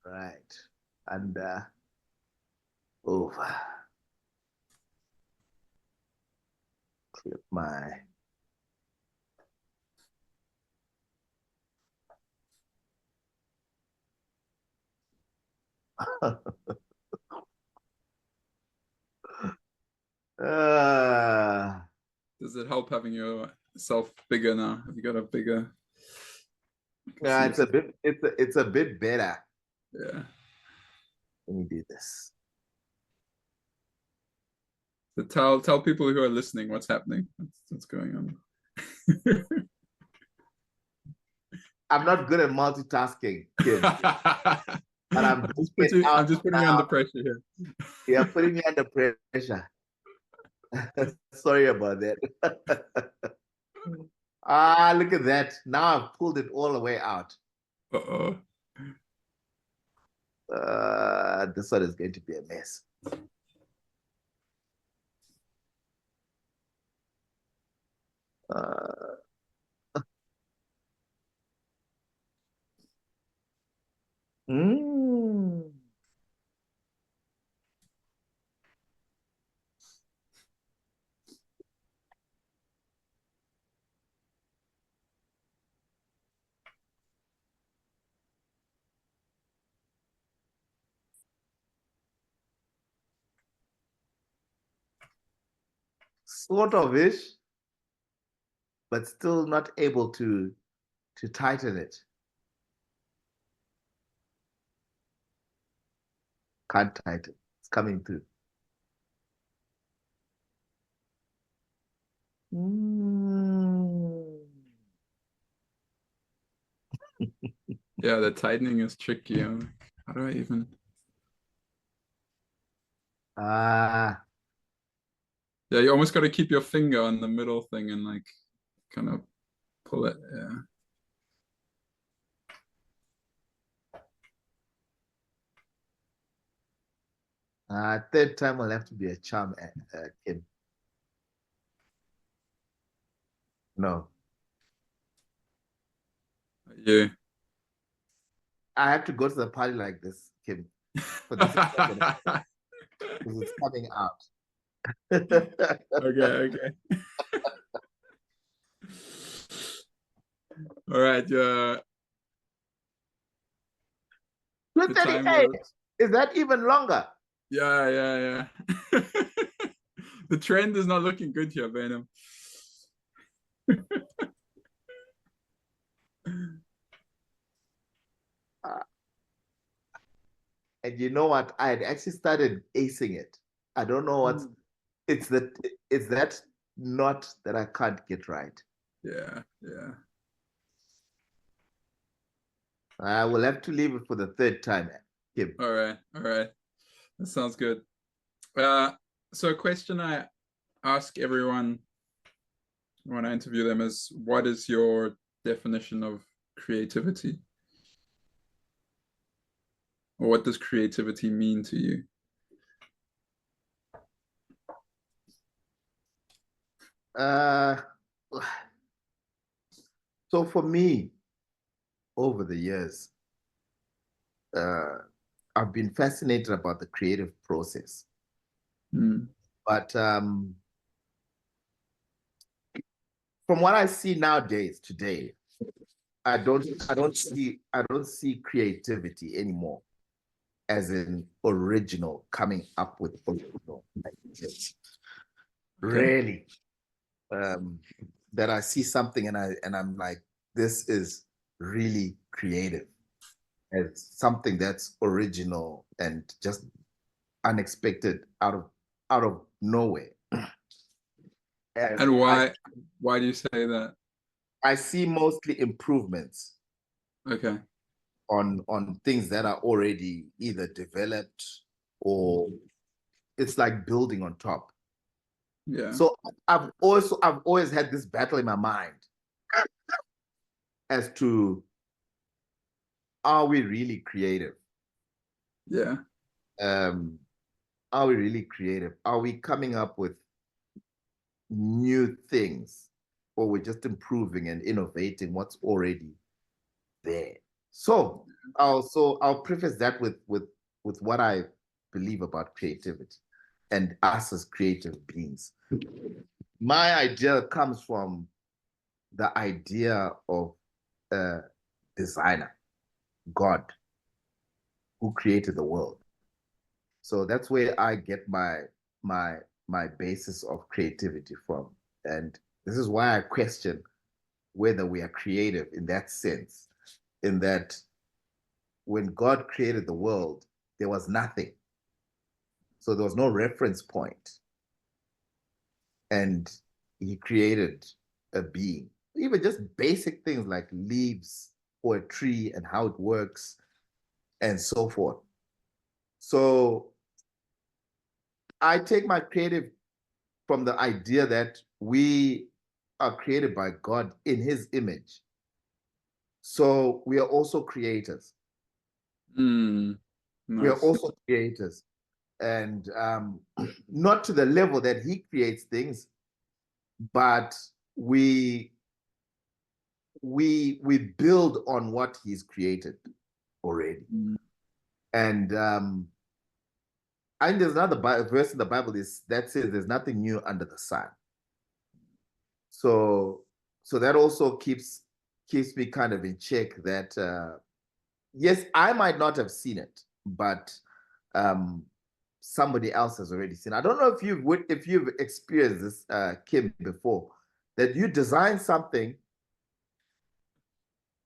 Right. And over. Clip my Does it help having yourself bigger now? Have you got a bigger? yeah, it's a bit better. Yeah. Let me do this. So tell people who are listening what's happening. What's going on. I'm not good at multitasking, Kim, but I'm doing it I'm out just putting you under now. pressure here. You're putting me under pressure. Sorry about that. Look at that. Now I've pulled it all the way out. Uh-oh. This one is going to be a mess. Mm. Sort of ish, but still not able to tighten it. Can't tighten. It's coming through. Mm. Yeah, the tightening is tricky. How do I even? Ah, Yeah, you almost got to keep your finger on the middle thing and like kind of pull it. Yeah. third time will have to be a charm, Kim. No, Yeah. I have to go to the party like this, Kim, for this because it's coming out. Okay. All right. The time 238. goes. Is that even longer? Yeah. The trend is not looking good here, Baynham. Uh, and you know what? I had actually started acing it. I don't know what's it's that knot that I can't get right. Yeah. I will have to leave it for the third time, Kim. All right. That sounds good. So a question I ask everyone when I interview them is, what is your definition of creativity? Or what does creativity mean to you? Uh, so for me, over the years, uh, I've been fascinated about the creative process. But from what I see nowadays, today, I don't see creativity anymore as in original, coming up with original ideas. Okay. Really, that I see something and I'm like, this is really creative, as something that's original and just unexpected out of nowhere. And I why do you say that? I see mostly improvements Okay. on things that are already either developed or it's like building on top. Yeah. So I've always had this battle in my mind as to, are we really creative? Yeah. Um, are we really creative? Are we coming up with new things, or we're just improving and innovating what's already there? So I'll preface that with what I believe about creativity and us as creative beings. My idea comes from the idea of a designer, God, who created the world. So that's where I get my my basis of creativity from. And this is why I question whether we are creative in that sense, in that when God created the world, there was nothing. So there was no reference point. And he created a being. Even just basic things like leaves or a tree and how it works and so forth. So I take my creative from the idea that we are created by God in his image. So we are also creators. We are Nice. also creators. And not to the level that he creates things, but we we build on what he's created already. And I think there's another verse in the Bible that says there's nothing new under the sun. So that also keeps me kind of in check that yes, I might not have seen it, but somebody else has already seen. I don't know if you've experienced this, Kim, before, that you design something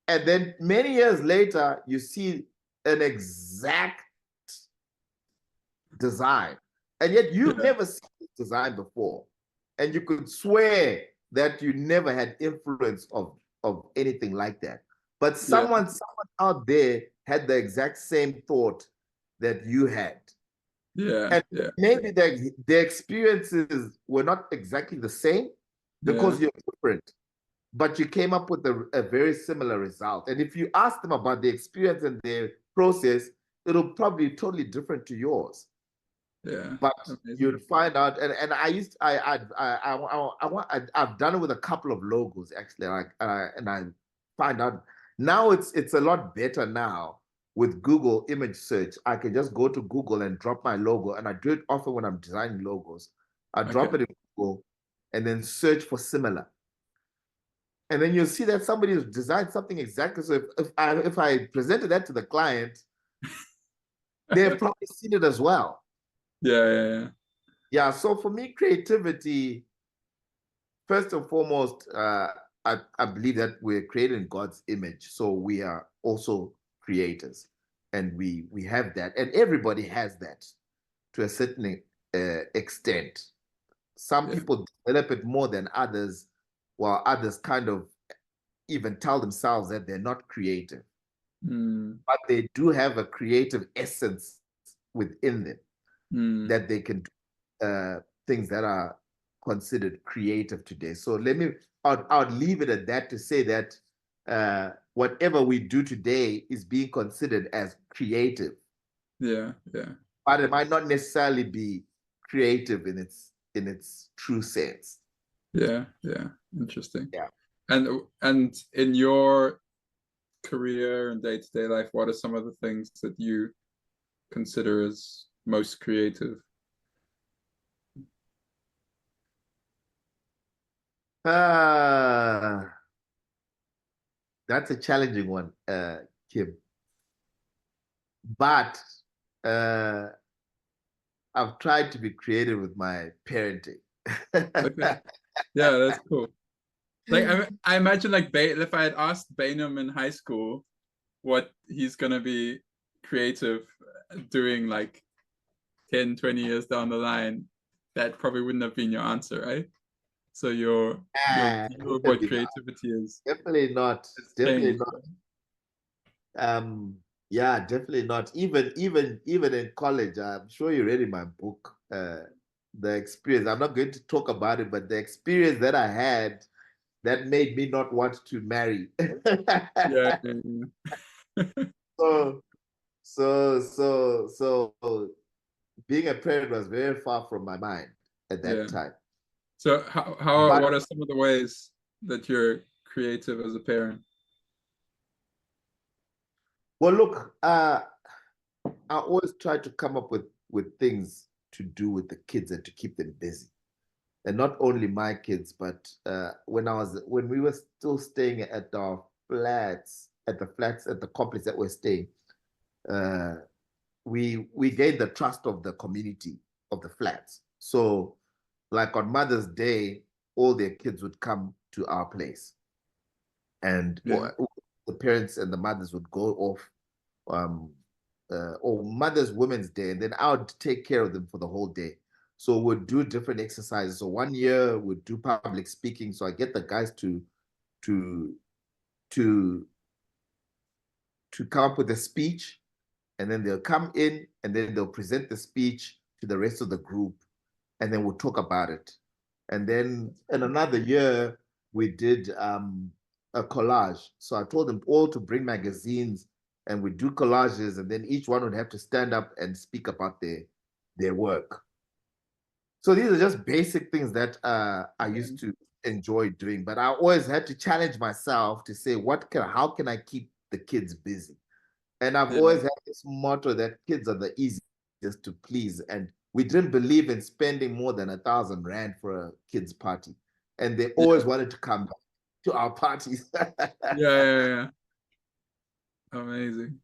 and then many years later you see an exact design, and yet you've never seen this design before, and you could swear that you never had influence of anything like that. But someone out there had the exact same thought that you had. And maybe the experiences were not exactly the same because you're different, but you came up with a very similar result. And if you ask them about the experience and their process, it'll probably be totally different to yours. But you'd find out, and I've done it with a couple of logos actually, and I find out now it's a lot better now with Google image search. I can just go to Google and drop my logo, and I do it often when I'm designing logos. I drop it in Google and then search for similar. And then you'll see that somebody has designed something exactly. So if I presented that to the client, they've probably seen it as well. Yeah. So for me, creativity, first and foremost, I believe that we're created in God's image. So we are also creators, and we have that, and everybody has that to a certain extent. Some people develop it more than others, while others kind of even tell themselves that they're not creative. But they do have a creative essence within them that they can do things that are considered creative today. So I'd leave it at that to say that whatever we do today is being considered as creative. But it might not necessarily be creative in its true sense. Interesting. Yeah. And in your career and day-to-day life, what are some of the things that you consider as most creative? That's a challenging one, Kim. But I've tried to be creative with my parenting. That's cool. Like I imagine, like if I had asked Baynham in high school what he's gonna be creative doing like 10, 20 years down the line, that probably wouldn't have been your answer, right? So your view of what creativity is definitely not. Definitely not. Yeah, definitely not. Even in college, I'm sure you read in my book the experience. I'm not going to talk about it, but the experience that I had that made me not want to marry. So being a parent was very far from my mind at that Yeah. time. So But what are some of the ways that you're creative as a parent? well, look, I always try to come up with things to do with the kids and to keep them busy. And not only my kids, but when we were still staying at our flats, at the complex that we're staying, uh, we gained the trust of the community of the flats. So, like on Mother's Day, all their kids would come to our place, and Yeah. the parents and the mothers would go off, um, or Mother's Women's Day, and then I would take care of them for the whole day. So we'd do different exercises. So one year we'd do public speaking. So I get the guys to to to come up with a speech, and then they'll come in and then they'll present the speech to the rest of the group, and then we'll talk about it. And then in another year, we did a collage. So I told them all to bring magazines, and we do collages, and then each one would have to stand up and speak about their work. So these are just basic things that I used to enjoy doing, but I always had to challenge myself to say, how can I keep the kids busy? And I've Yeah. always had this motto that kids are the easiest to please. And we didn't believe in spending more than 1,000 rand for a kids' party. And they Yeah. always wanted to come back to our parties. Yeah. Amazing.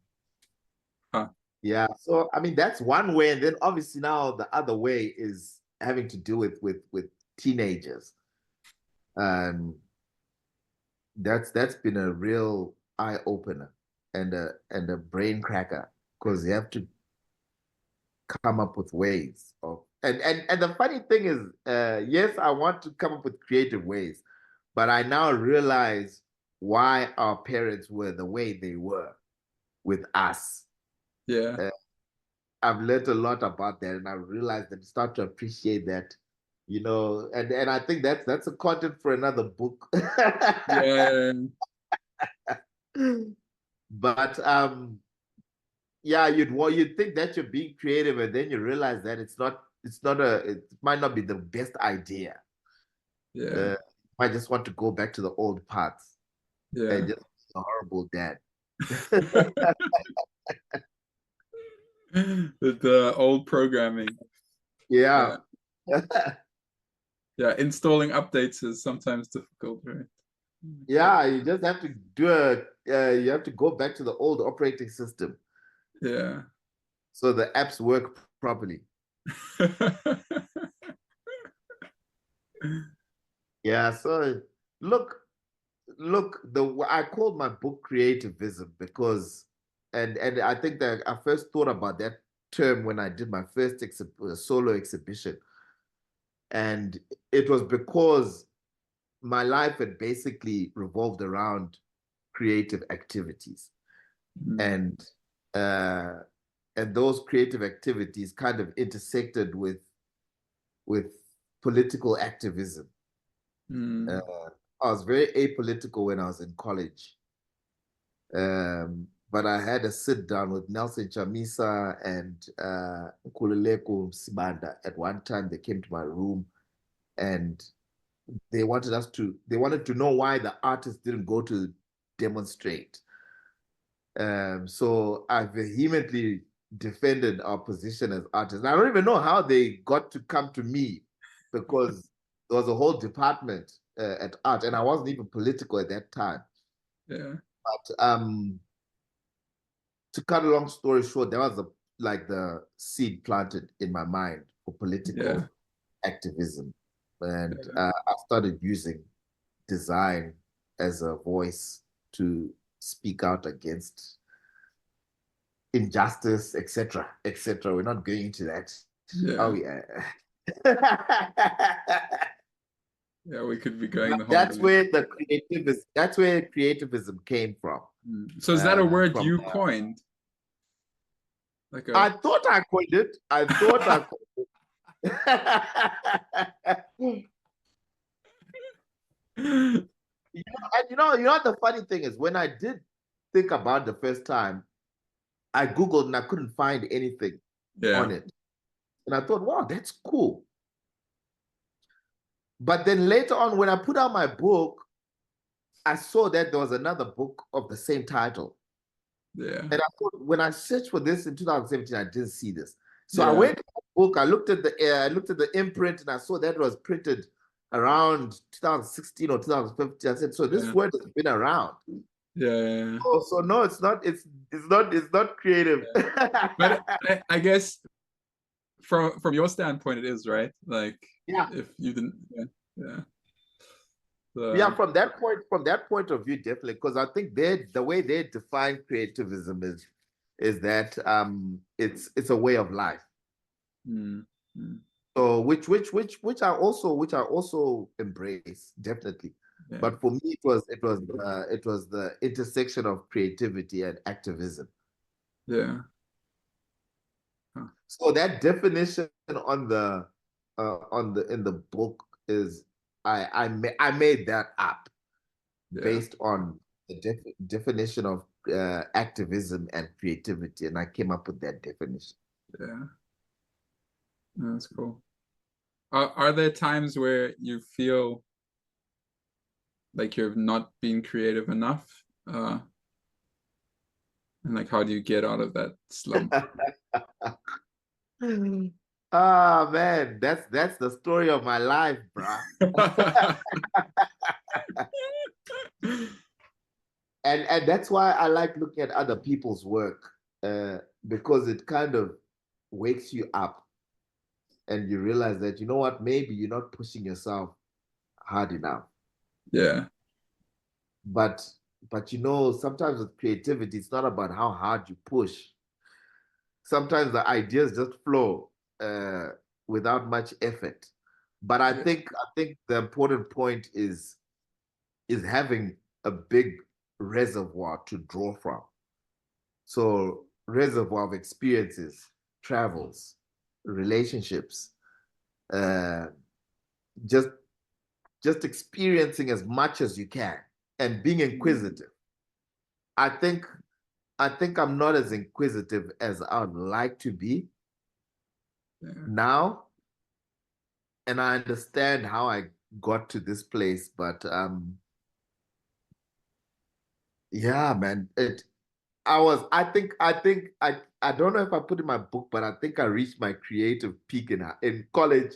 Huh. Yeah. So I mean that's one way. And then obviously now the other way is having to do with teenagers. Um that's been a real eye opener and a brain cracker because you have to come up with ways of and the funny thing is yes, I want to come up with creative ways, but I now realize why our parents were the way they were with us. Yeah. uh, I've learned a lot about that, and I realized and start to appreciate that, and I think that's a content for another book. Yeah. But yeah, you'd think that you're being creative, and then you realize that it might not be the best idea. Yeah. I just want to go back to the old paths and Yeah. just be a horrible dad. With the old programming. Yeah. Yeah. Yeah. Installing updates is sometimes difficult, right? Yeah, you just have to you have to go back to the old operating system Yeah. so the apps work properly. Yeah, so look, I called my book Creativism because and I think that I first thought about that term when I did my first solo exhibition. And it was because my life had basically revolved around creative activities. Mm. And uh and those creative activities kind of intersected with political activism. Uh, Mm. I was very apolitical when I was in college. But I had a sit down with Nelson Chamisa and Nkululeko Sibanda. At one time, they came to my room and they wanted to know why the artists didn't go to demonstrate. So I vehemently defended our position as artists. And I don't even know how they got to come to me because there was a whole department at art, and I wasn't even political at that time. Yeah. But to cut a long story short, there was like the seed planted in my mind for Yeah. political activism, and Yeah. I started using design as a voice to speak out against injustice, etc., etc. We're not going into that. Oh Yeah. yeah. Yeah. We could be going the whole That's day. where creativism came from. Mm. So is that a word From you coined? Like a I thought I coined it. I thought I coined and you know what the funny thing is, when I did think about it the first time, I Googled and I couldn't find anything on yeah. it. And I thought, wow, that's cool. But then later on, when I put out my book, I saw that there was another book of the same title. Yeah. And I thought, when I searched for this in 2017, I didn't see this. So I Yeah. went to the book, I looked at the imprint, and I saw that it was printed around 2016 or 2015. I said, so this Yeah. word has been around. Yeah. Oh, so no, it's not. It's not creative. Yeah. But I guess from your standpoint, it is, right? Like, Yeah, if you didn't, yeah, yeah. yeah. So, From that point of view, definitely, because I think the way they define creativism is that it's a way of life. mm, mm, So which I also embrace, definitely. yeah, But for me, it was the intersection of creativity and activism. yeah, huh, So that definition on the in the book is I made that up yeah, based on the definition of activism and creativity, and I came up with that definition. yeah. That's cool. Are there times where you feel like you're not being creative enough? And like, how do you get out of that slump? Ah man, that's the story of my life, bruh. And that's why I like looking at other people's work, because it kind of wakes you up and you realize that, you know what, maybe you're not pushing yourself hard enough. Yeah, But you know, sometimes with creativity, it's not about how hard you push. Sometimes the ideas just flow without much effort. But yeah, I think the important point is having a big reservoir to draw from. So reservoir of experiences, travels, relationships, uh, just experiencing as much as you can and being inquisitive. I think I'm not as inquisitive as I'd like to be yeah, now, and I understand how I got to this place. But yeah, man, it. I don't know if I put in my book, but I think I reached my creative peak in college.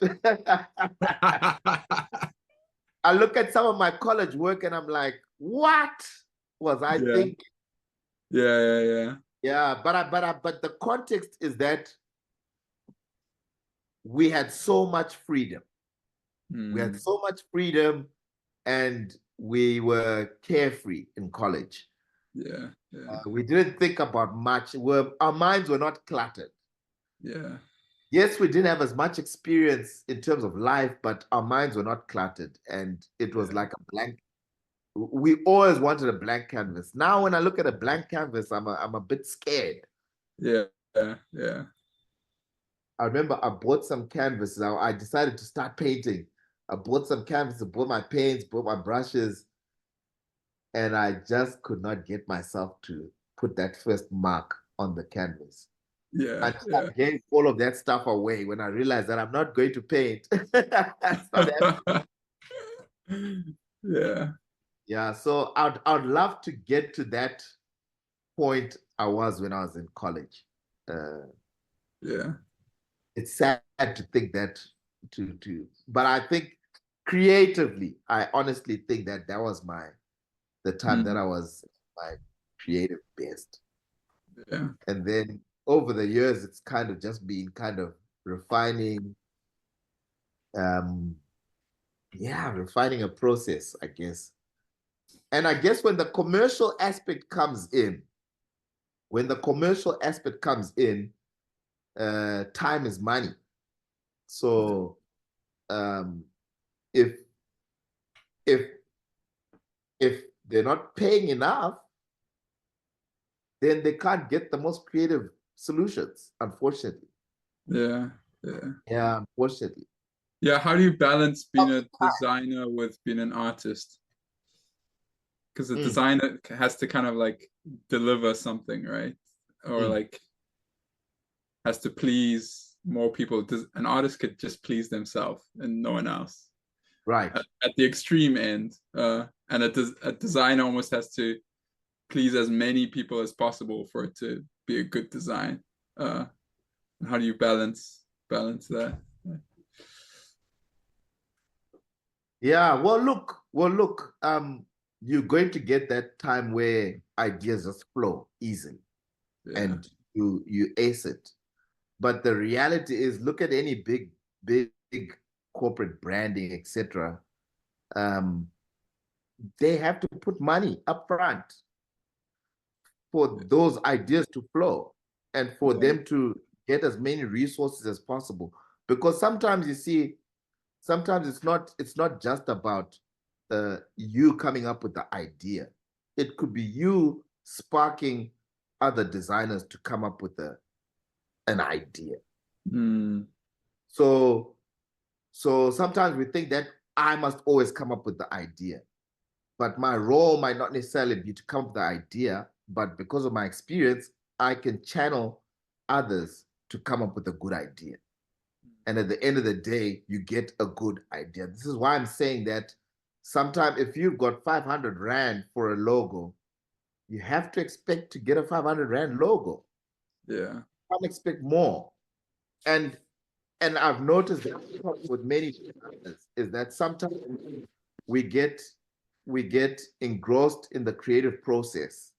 I look at some of my college work and I'm like, what was I yeah, thinking? yeah, yeah, yeah. Yeah, but the context is that we had so much freedom. We had Mm, so much freedom and we were carefree in college. yeah, yeah, We didn't think about much. Our minds were not cluttered. yeah, Yes, we didn't have as much experience in terms of life, but our minds were not cluttered. And it was yeah, like a blank. We always wanted a blank canvas. Now, when I look at a blank canvas, I'm a bit scared. yeah, yeah, yeah. I remember I bought some canvases. I decided to start painting. I bought some canvases, bought my paints, bought my brushes, and I just could not get myself to put that first mark on the canvas. Yeah, Until yeah. I gave all of that stuff away when I realized that I'm not going to paint. It's not happening. Yeah, Yeah, so I'd love to get to that point I was when I was in college. Uh, yeah. it's sad to think that but I think creatively, I honestly think that that was the time that Mm, I was my creative best. yeah, And then over the years, it's kind of just been kind of refining, um, yeah, refining a process, I guess. And I guess when the commercial aspect comes in, when the commercial aspect comes in, time is money. So um, if if if they're not paying enough, then they can't get the most creative solutions, unfortunately. yeah, yeah. Yeah, unfortunately. Yeah, how do you balance being a designer with being an artist? Because a Mm. designer has to kind of like deliver something, right? Or Mm. like has to please more people, an artist could just please themselves and no one else. Right. At the extreme end, and a designer almost has to please as many people as possible for it to be a good design. How do you balance that? Yeah, well look, you're going to get that time where ideas just flow easily, Yeah. and you ace it. But the reality is, look at any big corporate branding, etc. Um, they have to put money up front for those ideas to flow and for Yeah. them to get as many resources as possible. Because sometimes you see, sometimes it's not just about you coming up with the idea. It could be you sparking other designers to come up with an idea. Mm. So sometimes we think that I must always come up with the idea, but my role might not necessarily be to come up with the idea, but because of my experience, I can channel others to come up with a good idea. And at the end of the day, you get a good idea. This is why I'm saying that sometimes if you've got 500 Rand for a logo, you have to expect to get a 500 Rand logo. Yeah. You can't expect more. And I've noticed that with many others is that sometimes we get engrossed in the creative process,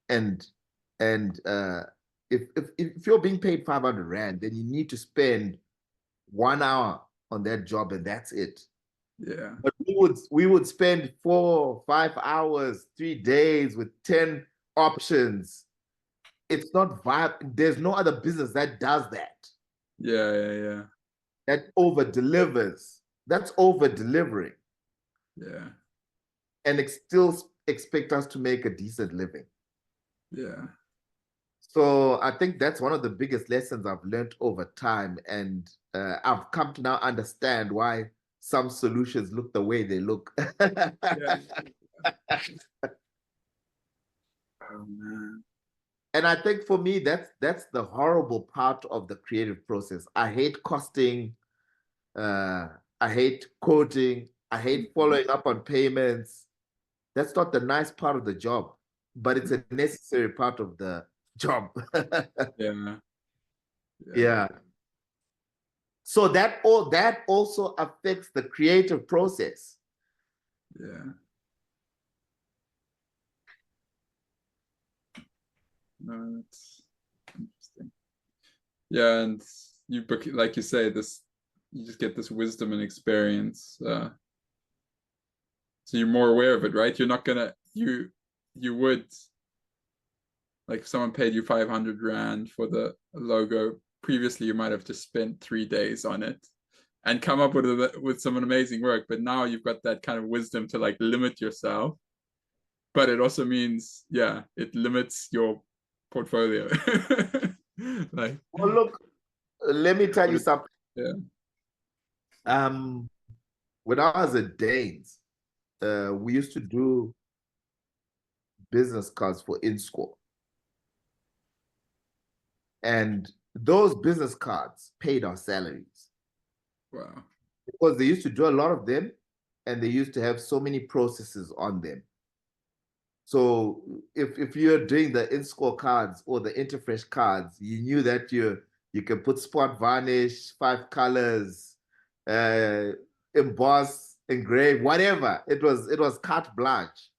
and if you're being paid 500 Rand, then you need to spend 1 hour on that job and that's it. Yeah. But we would spend 4 5 hours 3 days with 10 options. It's not viable. There's no other business that does that, Yeah. that over delivers. That's over delivering Yeah. and still expect us to make a decent living. Yeah. So I think that's one of the biggest lessons I've learned over time, and I've come to now understand why some solutions look the way they look. Yeah. Oh man. And I think for me, that's the horrible part of the creative process. I hate costing. Uh, I hate coding. I hate following up on payments. That's not the nice part of the job, but it's a necessary part of the job. Yeah. Yeah. So that also affects the creative process. Yeah. No, it's interesting. Yeah, and like you say, this you just get this wisdom and experience. So you're more aware of it, right? You're not gonna you would, like, if someone paid you 500 Rand for the logo, previously you might have just spent 3 days on it and come up with some amazing work. But now you've got that kind of wisdom to like limit yourself. But it also means, yeah, it limits your portfolio. Like, Well, look, let me tell you something. yeah. Um, when I was at Danes, we used to do business cards for in-school. And those business cards paid our salaries Wow. because they used to do a lot of them and they used to have so many processes on them. So if you're doing the in-school cards or the Interfresh cards, you knew that you can put spot varnish, 5 colors, emboss, engrave, whatever. It was carte blanche.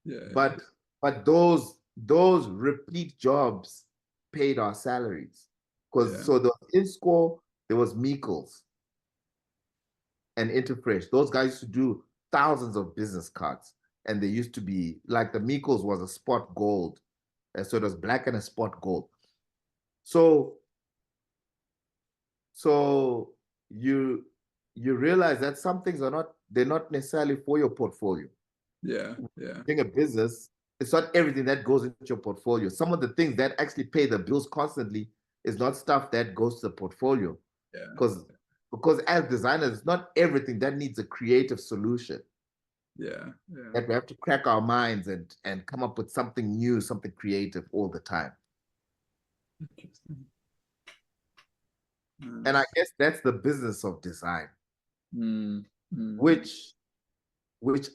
Yeah. But those repeat jobs paid our salaries. Because Yeah. so the in-school, there was Meekles and Interfresh. Those guys used to do thousands of business cards. And they used to be like the Meekles was a spot gold. And so it was black and a spot gold. So so you realize that some things they're not necessarily for your portfolio. Yeah. Yeah. Being a business, it's not everything that goes into your portfolio. Some of the things that actually pay the bills constantly is not stuff that goes to the portfolio. Yeah. Because as designers, it's not everything that needs a creative solution. Yeah. Yeah. That we have to crack our minds and come up with something new, something creative all the time. Interesting. And I Nice. guess that's the business of design, Mm, mm, which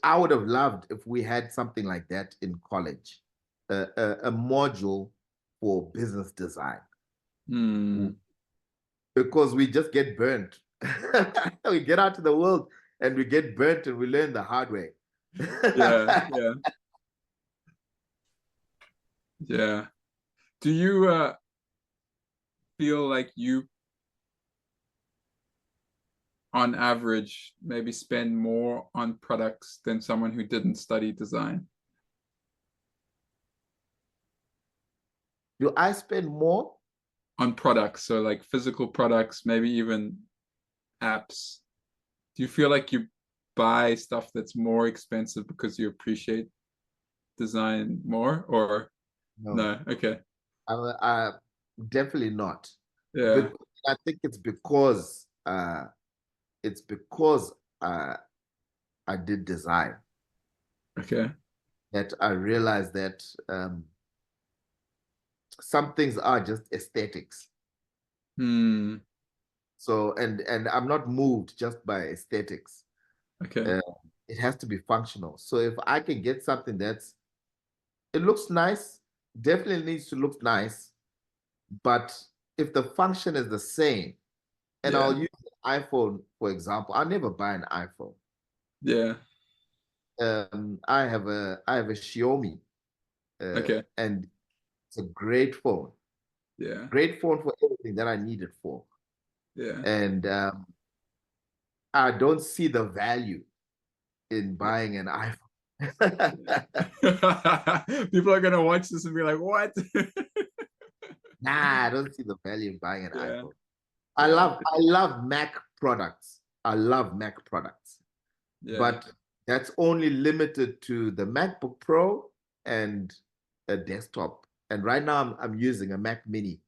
I would have loved if we had something like that in college, a module for business design, mm. because we just get burnt. We get out to the world and we get burnt and we learn the hard way. Yeah, yeah, yeah. Do you feel like you, on average, maybe spend more on products than someone who didn't study design? Do I spend more? On products, so like physical products, maybe even apps. Do you feel like you buy stuff that's more expensive because you appreciate design more, or No, no? Okay. I definitely not. Yeah. But I think it's because I did design Okay. that I realized that some things are just aesthetics. Hmm. So and I'm not moved just by aesthetics. Okay. Uh, it has to be functional. So if I can get something it looks nice, definitely needs to look nice, but if the function is the same, and Yeah. I'll use an iPhone for example, I'll never buy an iPhone. Yeah. I have a Xiaomi, Okay. and it's a Yeah. great phone for everything that I need it for, Yeah. and I don't see the value in Yeah. buying an iPhone. People are gonna watch this and be like, "What?" Nah, I don't see the value in buying an Yeah. iPhone. Yeah. I love Mac products. I love Mac products, Yeah. but that's only limited to the MacBook Pro and a desktop. And right now I'm using a Mac Mini,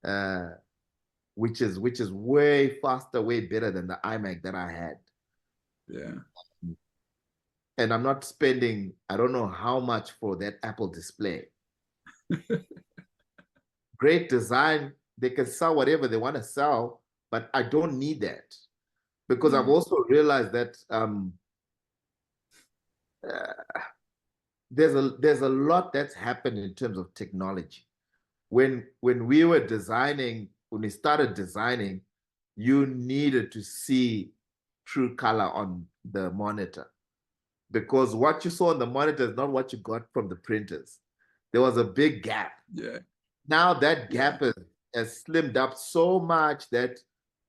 uh, which is way faster, way better than the iMac that I had. Yeah. And I'm not spending, I don't know how much for that Apple display. Great design, they can sell whatever they want to sell, but I don't need that because I've Mm. also realized that there's a lot that's happened in terms of technology. When we were designing, when we started designing, you needed to see true color on the monitor because what you saw on the monitor is not what you got from the printers. There was a big gap. Yeah. Now that Yeah. gap has slimmed up so much that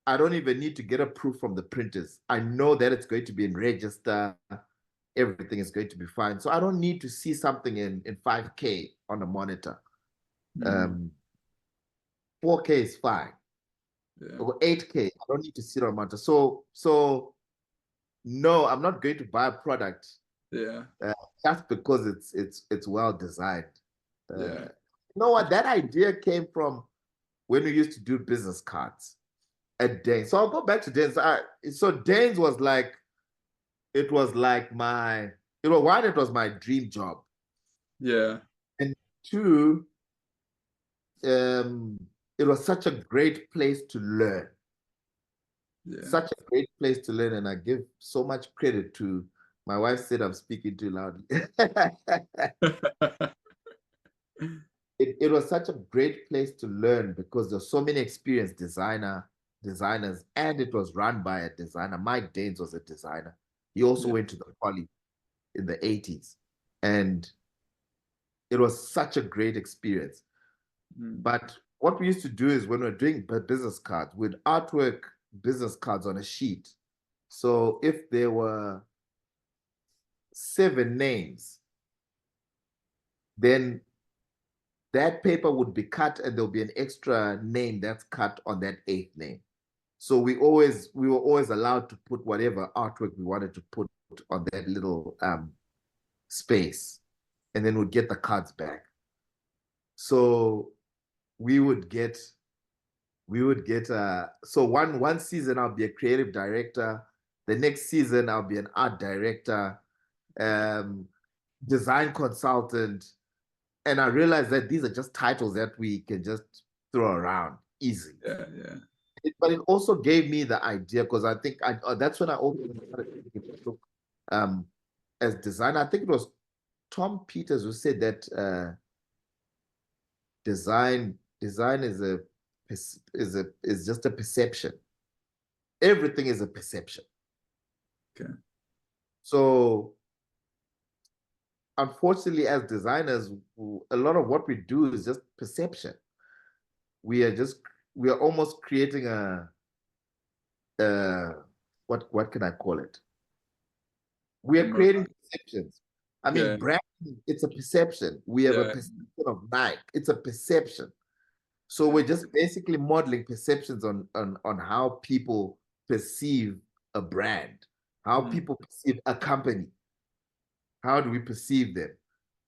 I don't even need to get a proof from the printers. I know that it's going to be in register. Everything is going to be fine. So I don't need to see something in 5K on a monitor. Mm. Um, 4K is fine. Yeah. Or 8K, I don't need to see it on a monitor. So no, I'm not going to buy a product Yeah. uh, just because it's well designed. Yeah. You know what? That idea came from when we used to do business cards at Danes. So I'll go back to Danes. So Danes was like, it was like my, you know, one, it was my dream job. Yeah. And two, it was such a great place to learn. Yeah. Such a great place to learn. And I give so much credit to my wife said I'm speaking too loudly. It was such a great place to learn because there's so many experienced designers, and it was run by a designer. Mike Danes was a designer. He also Yeah. went to the poly in the 80s. And it was such a great experience. Mm. But what we used to do is when we we're doing business cards, we'd artwork business cards on a sheet. So if there were 7 names, then that paper would be cut and there'll be an extra name that's cut on that eighth name. So we were always allowed to put whatever artwork we wanted to put on that little space, and then we'd get the cards back. So we would get so one season I'll be a creative director, the next season I'll be an art director, um, design consultant, and I realized that these are just titles that we can just throw around easy. Yeah. Yeah. but it also gave me the idea because I think that's when I also started thinking, look, as designer. I think it was Tom Peters who said that design is just a perception. Everything is a perception. Okay. So unfortunately, as designers, a lot of what we do is just perception. We are almost creating uh what can I call it? We are Ghumra. creating perceptions. I Yeah. mean, branding, it's a perception. We have a Yeah. perception of Nike. It's a perception. So we're just basically modeling perceptions on how people perceive a brand, how Mm. people perceive a company. How do we perceive them?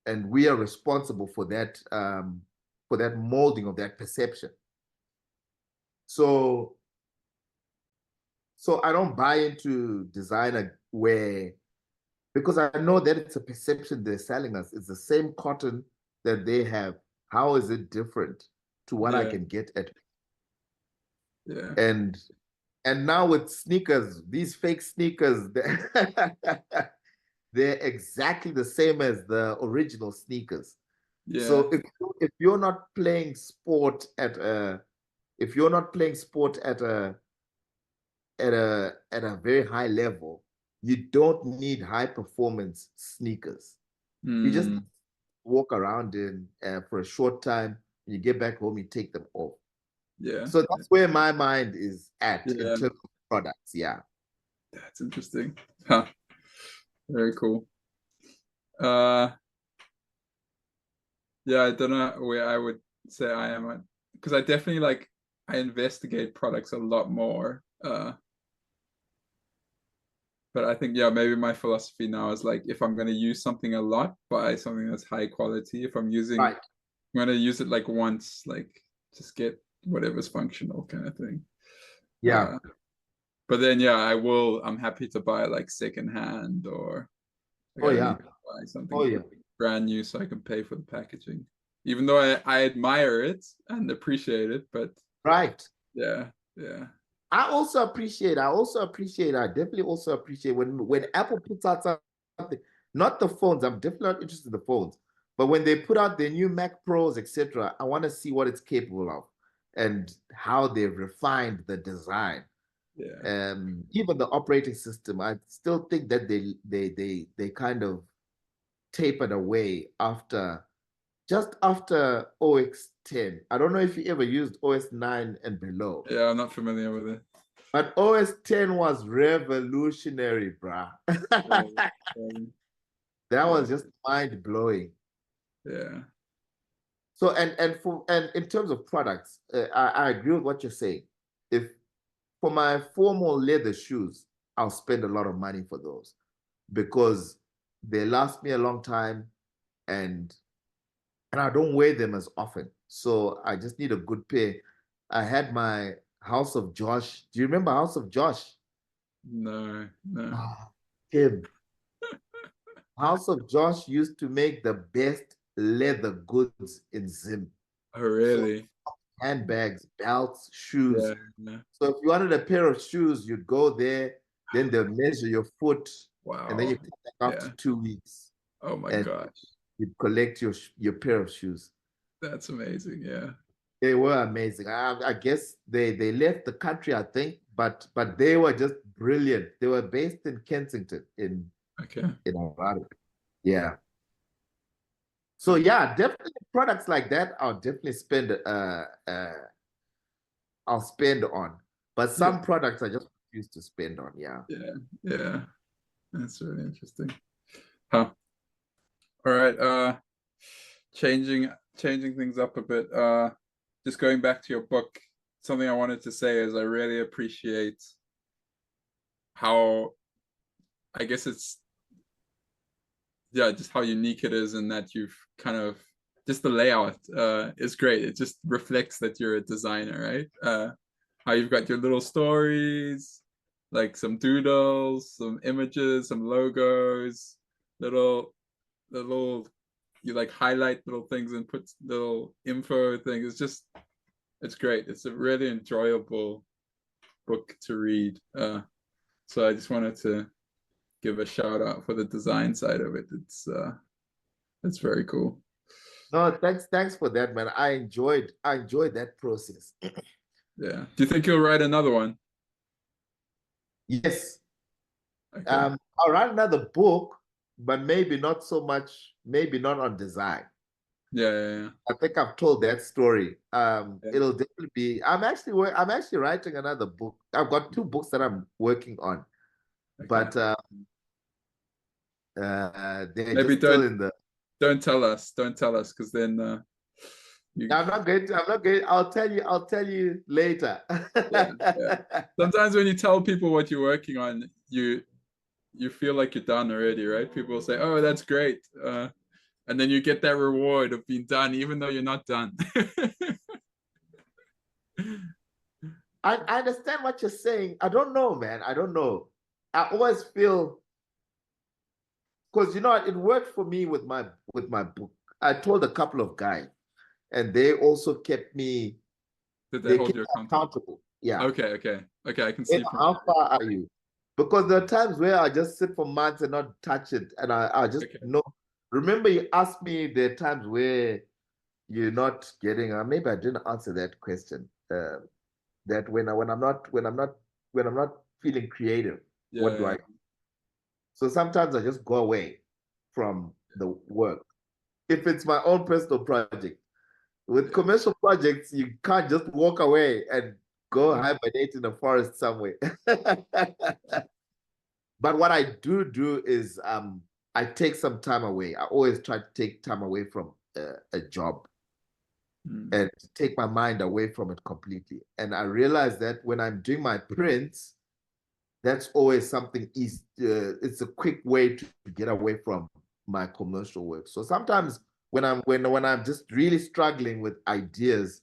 And we are responsible for that molding of that perception. So so I don't buy into designer where because I know that it's a perception they're selling us. It's the same cotton that they have. How is it different to what I Yeah. can get at? Yeah. And now with sneakers, these fake sneakers, they're exactly the same as the original sneakers. Yeah. So if you're not playing sport at a if you're not playing sport at a very high level, you don't need high performance sneakers. You just Mm. walk around in for a short time. You get back home, you take them off. Yeah. So that's where my mind is at in Yeah. terms of products. Yeah. That's interesting. Huh. Very cool. Uh, yeah, I don't know where I would say I am at because I definitely like I investigate products a lot more. But I think yeah, maybe my philosophy now is like if I'm gonna use something a lot, buy something that's high quality. If Right. I'm gonna use it like once, like just get whatever's functional kind of thing. Yeah. Uh, but then yeah, I'm happy to buy like secondhand or like Oh I don't yeah. need to buy Oh something yeah. brand new so I can pay for the packaging. Even though I admire it and appreciate it, but Right. yeah, yeah, I definitely also appreciate when Apple puts out something, not the phones. I'm definitely not interested in the phones, but when they put out their new Mac Pros, etc., I want to see what it's capable of and how they've refined the design. yeah, Even the operating system, I still think that they kind of tapered away just after OS 10. I don't know if you ever used OS 9 and below. yeah. I'm not familiar with it. But OS 10 was revolutionary, bruh. Um, That yeah, was just mind blowing. yeah, So and in terms of products, I agree with what you're saying. If for my formal leather shoes, I'll spend a lot of money for those because they last me a long time and I don't wear them as often. So I just need a good pair. I had my House of Josh. Do you remember House of Josh? no, no. Ah, Tim. House of Josh used to make the best leather goods in Zim. Oh, So really? handbags, belts, shoes. Yeah, yeah. So if you wanted a pair of shoes, you'd go there, then they'll measure your foot, and then you Wow. come back after Yeah. 2 weeks Oh my and gosh. you'd collect your pair of shoes. That's amazing. Yeah. They were amazing. I guess they left the country, I think, but they were just brilliant. They were based in Kensington Okay. in Harare. Yeah. So Huh. yeah, definitely products like that I'll spend on. But Yeah. some products I just refuse to spend on, yeah. Yeah. Yeah. That's really interesting. Huh. All right. Changing changing things up a bit. Just going back to your book, something I wanted to say is I really appreciate how I guess it's yeah, just how unique it is and that you've kind of just the layout is great. It just reflects that you're a designer, right? How you've got your little stories, like some doodles, some images, some logos, little little you like highlight little things and put little info things. It's great. It's a really enjoyable. book to read. So I just wanted to give a shout out for the design side of it. It's very cool. No, thanks for that, man. I enjoyed that process. Yeah. Do you think you'll write another one? Yes. Okay. I'll write another book, but maybe not so much, maybe not on design. Yeah. I think I've told that story. Yeah. It'll definitely be. I'm actually writing another book. I've got 2 books that I'm working on, Okay. but they're Maybe just still in the. don't tell us, because then you. I'm not going to. I'm not going. I'll tell you. I'll tell you later. Yeah. Sometimes when you tell people what you're working on, you feel like you're done already, right? People will say, "Oh, that's great," and then you get that reward of being done, even though you're not done. I understand what you're saying. I don't know, man. I don't know. I always feel because it worked for me with my book. I told a couple of guys, and they also kept me. Did they They hold kept you me accountable? accountable. Yeah. Okay. I can see from How far are you? Because there are times where I just sit for months and not touch it, and I just know. Remember, you asked me there are times where you're not getting. Maybe I didn't answer that question. That when I'm not feeling creative, what do Yeah. I? So sometimes I just go away from the work. If it's my own personal project, with commercial projects, you can't just walk away and go hibernate in the forest somewhere. But what I do is I take some time away. I always try to take time away from a job and take my mind away from it completely. And I realize that when I'm doing my prints, that's always something easy. It's a quick way to get away from my commercial work. So sometimes when I'm just really struggling with ideas,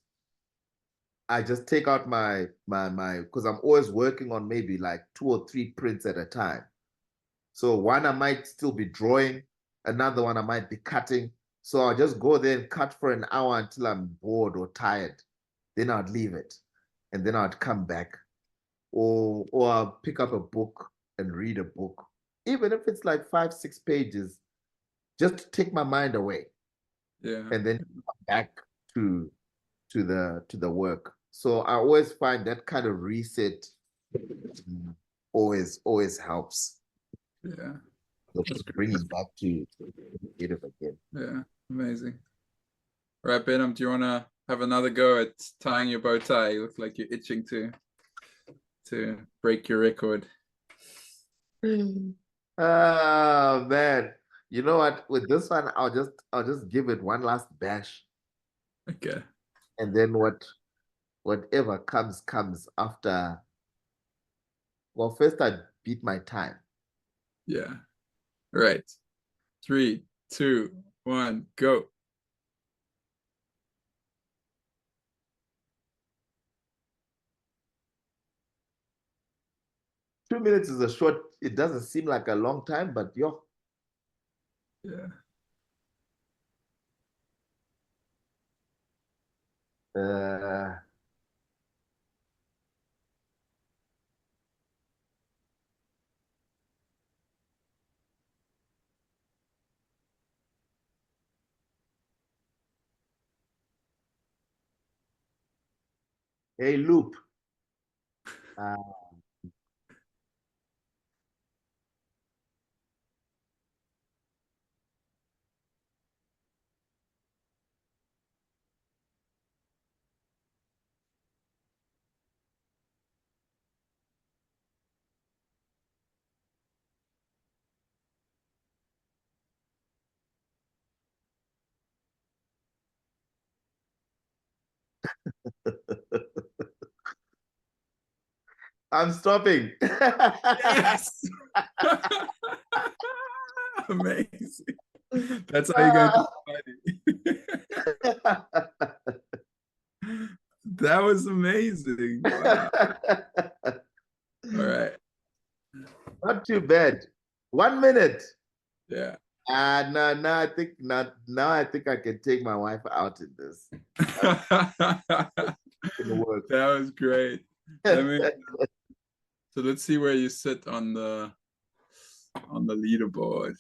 I just take out my because I'm always working on maybe like 2 or 3 prints at a time. So one I might still be drawing, another one I might be cutting. So I'll just go there and cut for an hour until I'm bored or tired. Then I'd leave it. And then I'd come back. Or I'll pick up a book and read a book. Even if it's like 5, 6 pages, just to take my mind away. Yeah. And then come back to the work. So I always find that kind of reset always helps. Yeah. Just bringing back to creative again. Yeah. Amazing. All right, Baynham, do you want to have another go at tying your bow tie? You look like you're itching to break your record. Oh man. You know what? With this one, I'll just give it one last bash. Okay. And then whatever comes after. Well, first I beat my time. Yeah. All right. 3, 2, 1, go. Two minutes is a short, it doesn't seem like a long time, but yo. Yeah. Uh, hey, Loop. Uh, 'm stopping. Yes. Amazing. That's how you go to That was amazing. Wow. All right. Not too bad. 1 minute. Yeah. Now I think not. Now I think I can take my wife out in this. That It work. was great. Let me So let's see where you sit on the leaderboard.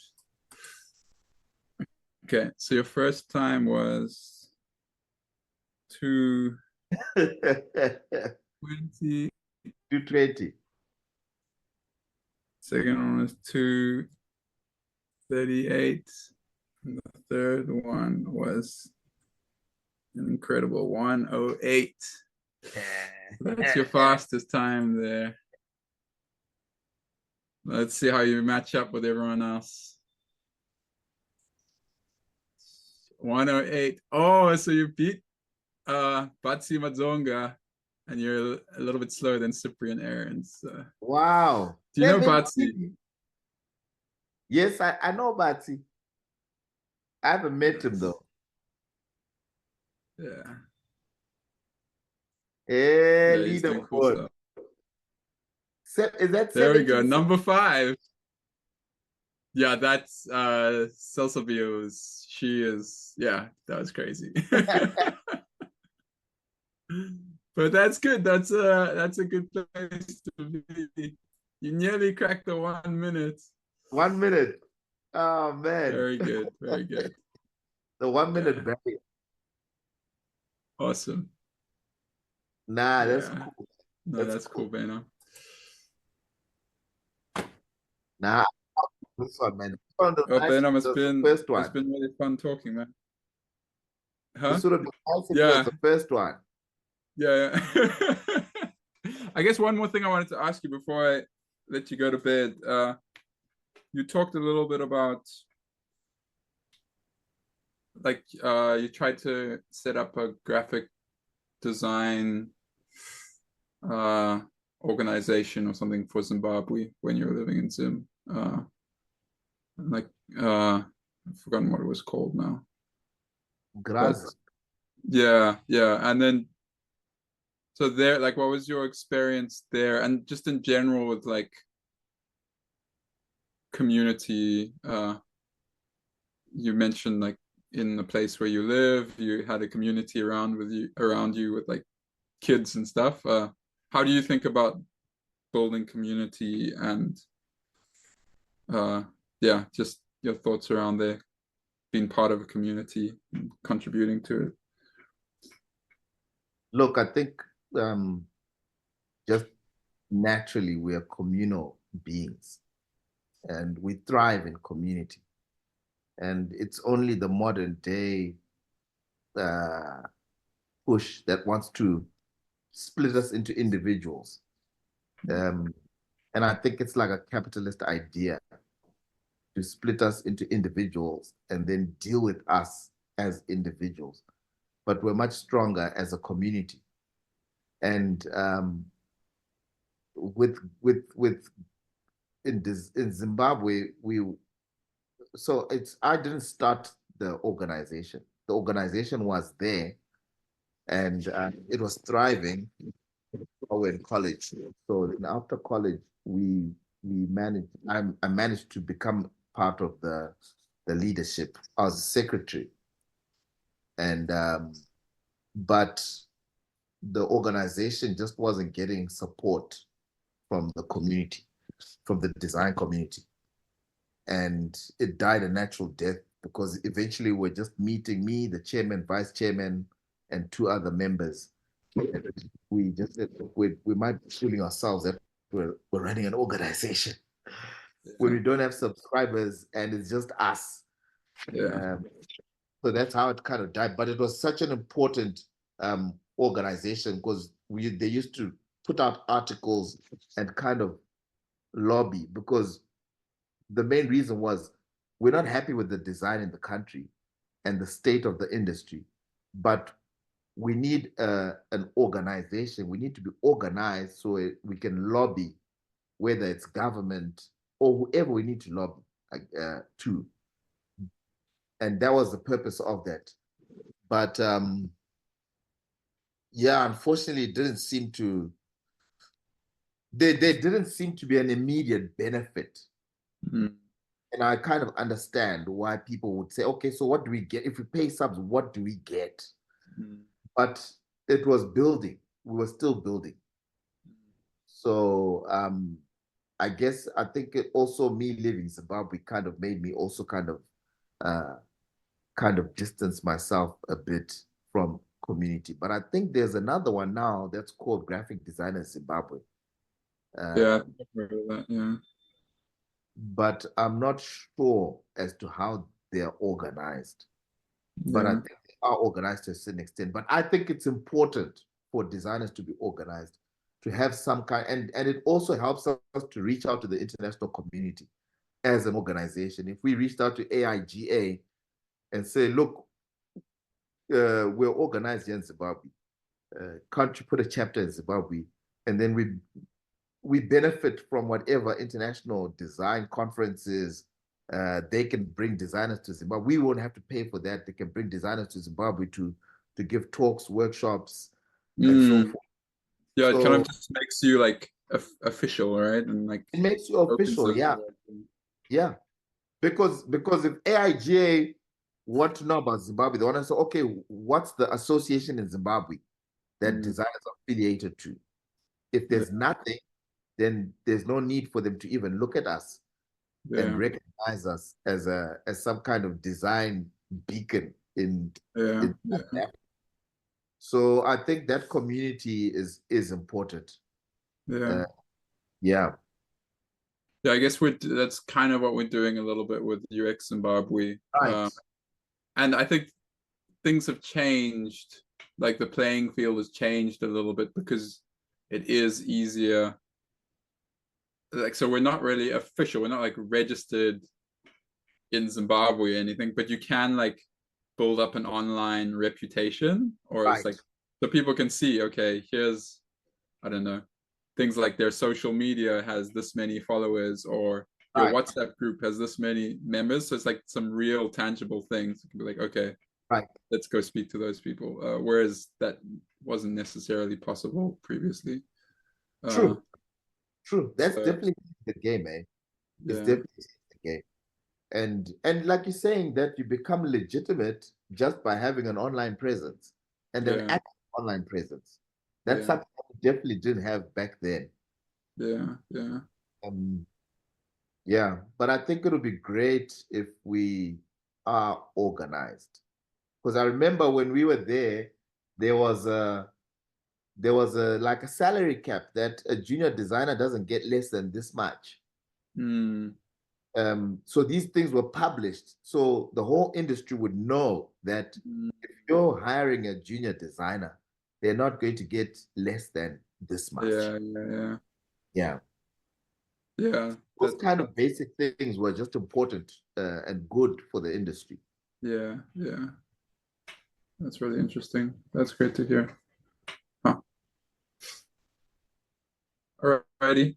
Okay, so your first time was 2:20. 220. Second one was 2:38. And the third one was an incredible 1:08. That's your fastest time there. Let's see how you match up with everyone else. 1:08. Oh, so you beat Batsi Madzonga, and you're a little bit slower than Cyprian Aarons. Wow. Do you know Batsi? Yes, I know Batsi. I haven't met him though. Yeah. Hey, Yeah, he's doing cool leaderboard. stuff. Is that There we go. 17? Number 5. Yeah, that's Salsa Bios. She is, yeah, that was crazy. But that's good. That's a good place to be. You nearly cracked the 1 minute. 1 minute. Oh man. Very good. Very good. The 1 minute barrier. Awesome. Nah, that's cool. No, that's cool, Baynham. Nah, this one, man. Baynham, it's been it's really fun talking, man. Huh? This would have been nice if it was the first one. Yeah. I guess one more thing I wanted to ask you before I let you go to bed. You talked a little bit about, like, you tried to set up a graphic design organization or something for Zimbabwe when you were living in Zim. I've forgotten what it was called now. Grass. Yeah. And then, so there, like, what was your experience there, and just in general with like community? You mentioned, like, in the place where you live, you had a community around you with like kids and stuff. How do you think about building community, and just your thoughts around there, being part of a community and contributing to it? Look, I think just naturally we are communal beings and we thrive in community. And it's only the modern day push that wants to split us into individuals. And I think it's like a capitalist idea to split us into individuals and then deal with us as individuals. But we're much stronger as a community. And in Zimbabwe, I didn't start the organization. The organization was there, and it was thriving. We were in college. So then after college, we managed. I managed to become part of the leadership. I was a secretary, and but the organization just wasn't getting support from the community, from the design community. And it died a natural death because eventually we're just meeting me, the chairman, vice chairman, and 2 other members. And we just said, we might be fooling ourselves that we're running an organization when we don't have subscribers and it's just us. So that's how it kind of died. But it was such an important organization because they used to put out articles and kind of lobby, because the main reason was we're not happy with the design in the country and the state of the industry, but we need an organization. We need to be organized so we can lobby, whether it's government or whoever we need to lobby to. And that was the purpose of that. But unfortunately, it didn't seem to. There didn't seem to be an immediate benefit. Mm-hmm. And I kind of understand why people would say, okay, so what do we get? If we pay subs, what do we get? Mm-hmm. But it was building. We were still building. So I guess I think it also me leaving Zimbabwe kind of made me also kind of distance myself a bit from community. But I think there's another one now that's called Graphic Designer Zimbabwe. Yeah, Uh, I think I've heard of that. Yeah. but I'm not sure as to how they're organized. But I Yeah. think they are organized to a certain extent. But I think it's important for designers to be organized, to have some kind, and it also helps us to reach out to the international community as an organization. If we reached out to AIGA and say, look, we're organized here in Zimbabwe. Can't you put a chapter in Zimbabwe? And then we benefit from whatever international design conferences. They can bring designers to Zimbabwe. We won't have to pay for that. They can bring designers to Zimbabwe to give talks, workshops, and so Mm. forth. Yeah, it kind of So just makes you like official, right? And like it makes you opens official, up. yeah, yeah. Because if AIGA want to know about Zimbabwe, they want to say, okay, what's the association in Zimbabwe that Mm. designers are affiliated to? If Yeah, there's nothing, then there's no need for them to even look at us and yeah, recognize us as some kind of design beacon yeah, in South yeah, Africa. So I think that community is important. yeah. Uh, yeah, Yeah, I guess that's kind of what we're doing a little bit with UX Zimbabwe. right, And I think things have changed. Like the playing field has changed a little bit because it is easier. Like, so we're not really official. We're not like registered in Zimbabwe or anything, but you can like build up an online reputation, or it's right, like so people can see, okay, here's, I don't know, things like their social media has this many followers, or your right, WhatsApp group has this many members. So it's like some real tangible things. You can be like, okay, right. let's go speak to those people. Whereas that wasn't necessarily possible previously. Uh, True, true. That's so definitely the game, eh? It's yeah, definitely the game. And like you're saying that you become legitimate just by having an online presence and an yeah, active online presence. That's yeah, something we definitely didn't have back then. yeah, yeah. Um, yeah, but I think it'll be great if we are organized. Because I remember when we were there, there was a like a salary cap that a junior designer doesn't get less than this much. Mm, So these things were published, so the whole industry would know that mm, if you're hiring a junior designer, they're not going to get less than this much. yeah, yeah, yeah, Yeah, yeah. those That kind of basic things were just important and good for the industry. yeah, yeah. That's really interesting. That's great to hear. Huh. Alrighty,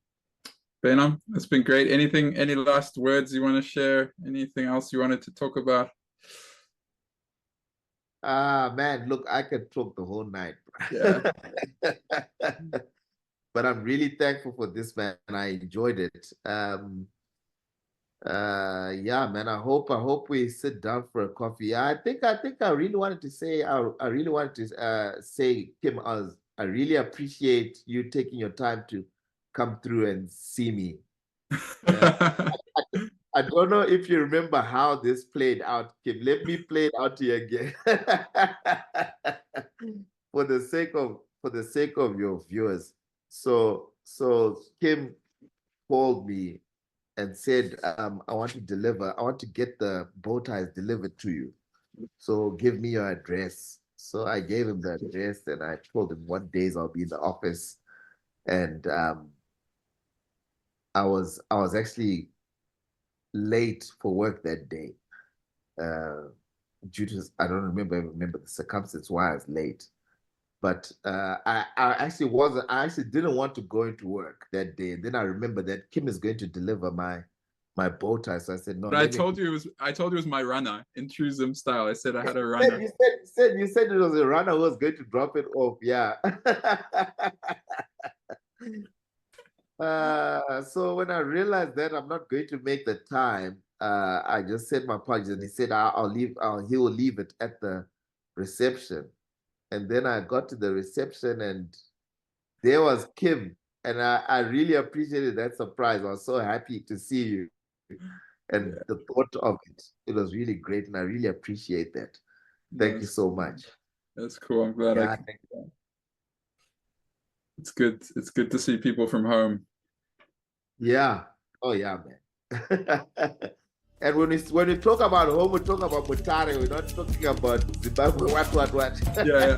Baynham, it's been great. Any last words you want to share? Anything else you wanted to talk about? Ah, man, look, I could talk the whole night. Yeah. But I'm really thankful for this, man. I enjoyed it. Yeah, man. I hope we sit down for a coffee. Yeah, I think I really wanted to say I really wanted to say, Kim, I really appreciate you taking your time to come through and see me. Uh, I, I don't know if you remember how this played out, Kim. Let me play it out to you again. For the sake of your viewers. So Kim called me and said, I want to get the bow ties delivered to you. So give me your address. So I gave him the address and I told him what days I'll be in the office. And I was actually late for work that day. Due to I don't remember the circumstance why I was late. But I actually wasn't. I actually didn't want to go into work that day. And then I remember that Kim is going to deliver my bow tie. So I said, no, But I let me. told you it was my runner in true Zim style. I said I had a You runner. said it was a runner who was going to drop it off. Yeah. So when I realized that I'm not going to make the time, I just said my apologies, and he said I'll leave. He will leave it at the reception. And then I got to the reception, and there was Kim And I really appreciated that surprise. I was so happy to see you and Yeah, the thought of it. It was really great, and I really appreciate that. Thank you so much. that's cool. I'm glad I Yeah, could. It's good. It's good to see people from home. yeah. Oh yeah, man. And when we talk about home, we talk about Mutare. We're not talking about Zimbabwe. What? Yeah.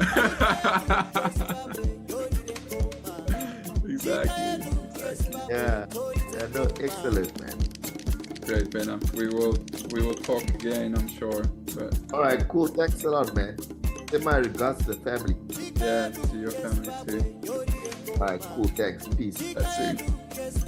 Exactly. Yeah. Yeah. No, excellent, man. Great, Baynham. We will talk again, I'm sure. But All right, cool. Thanks a lot, man. Say my regards to the family. yeah, to your family too. All right, cool. Thanks. Peace. That's it.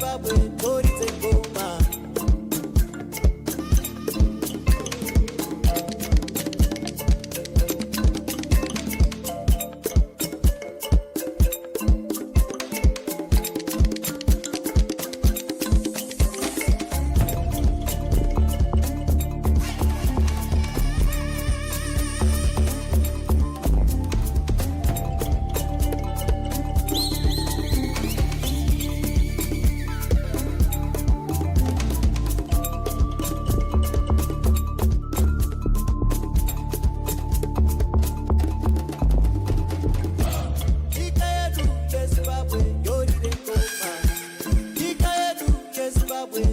Zimbabwe,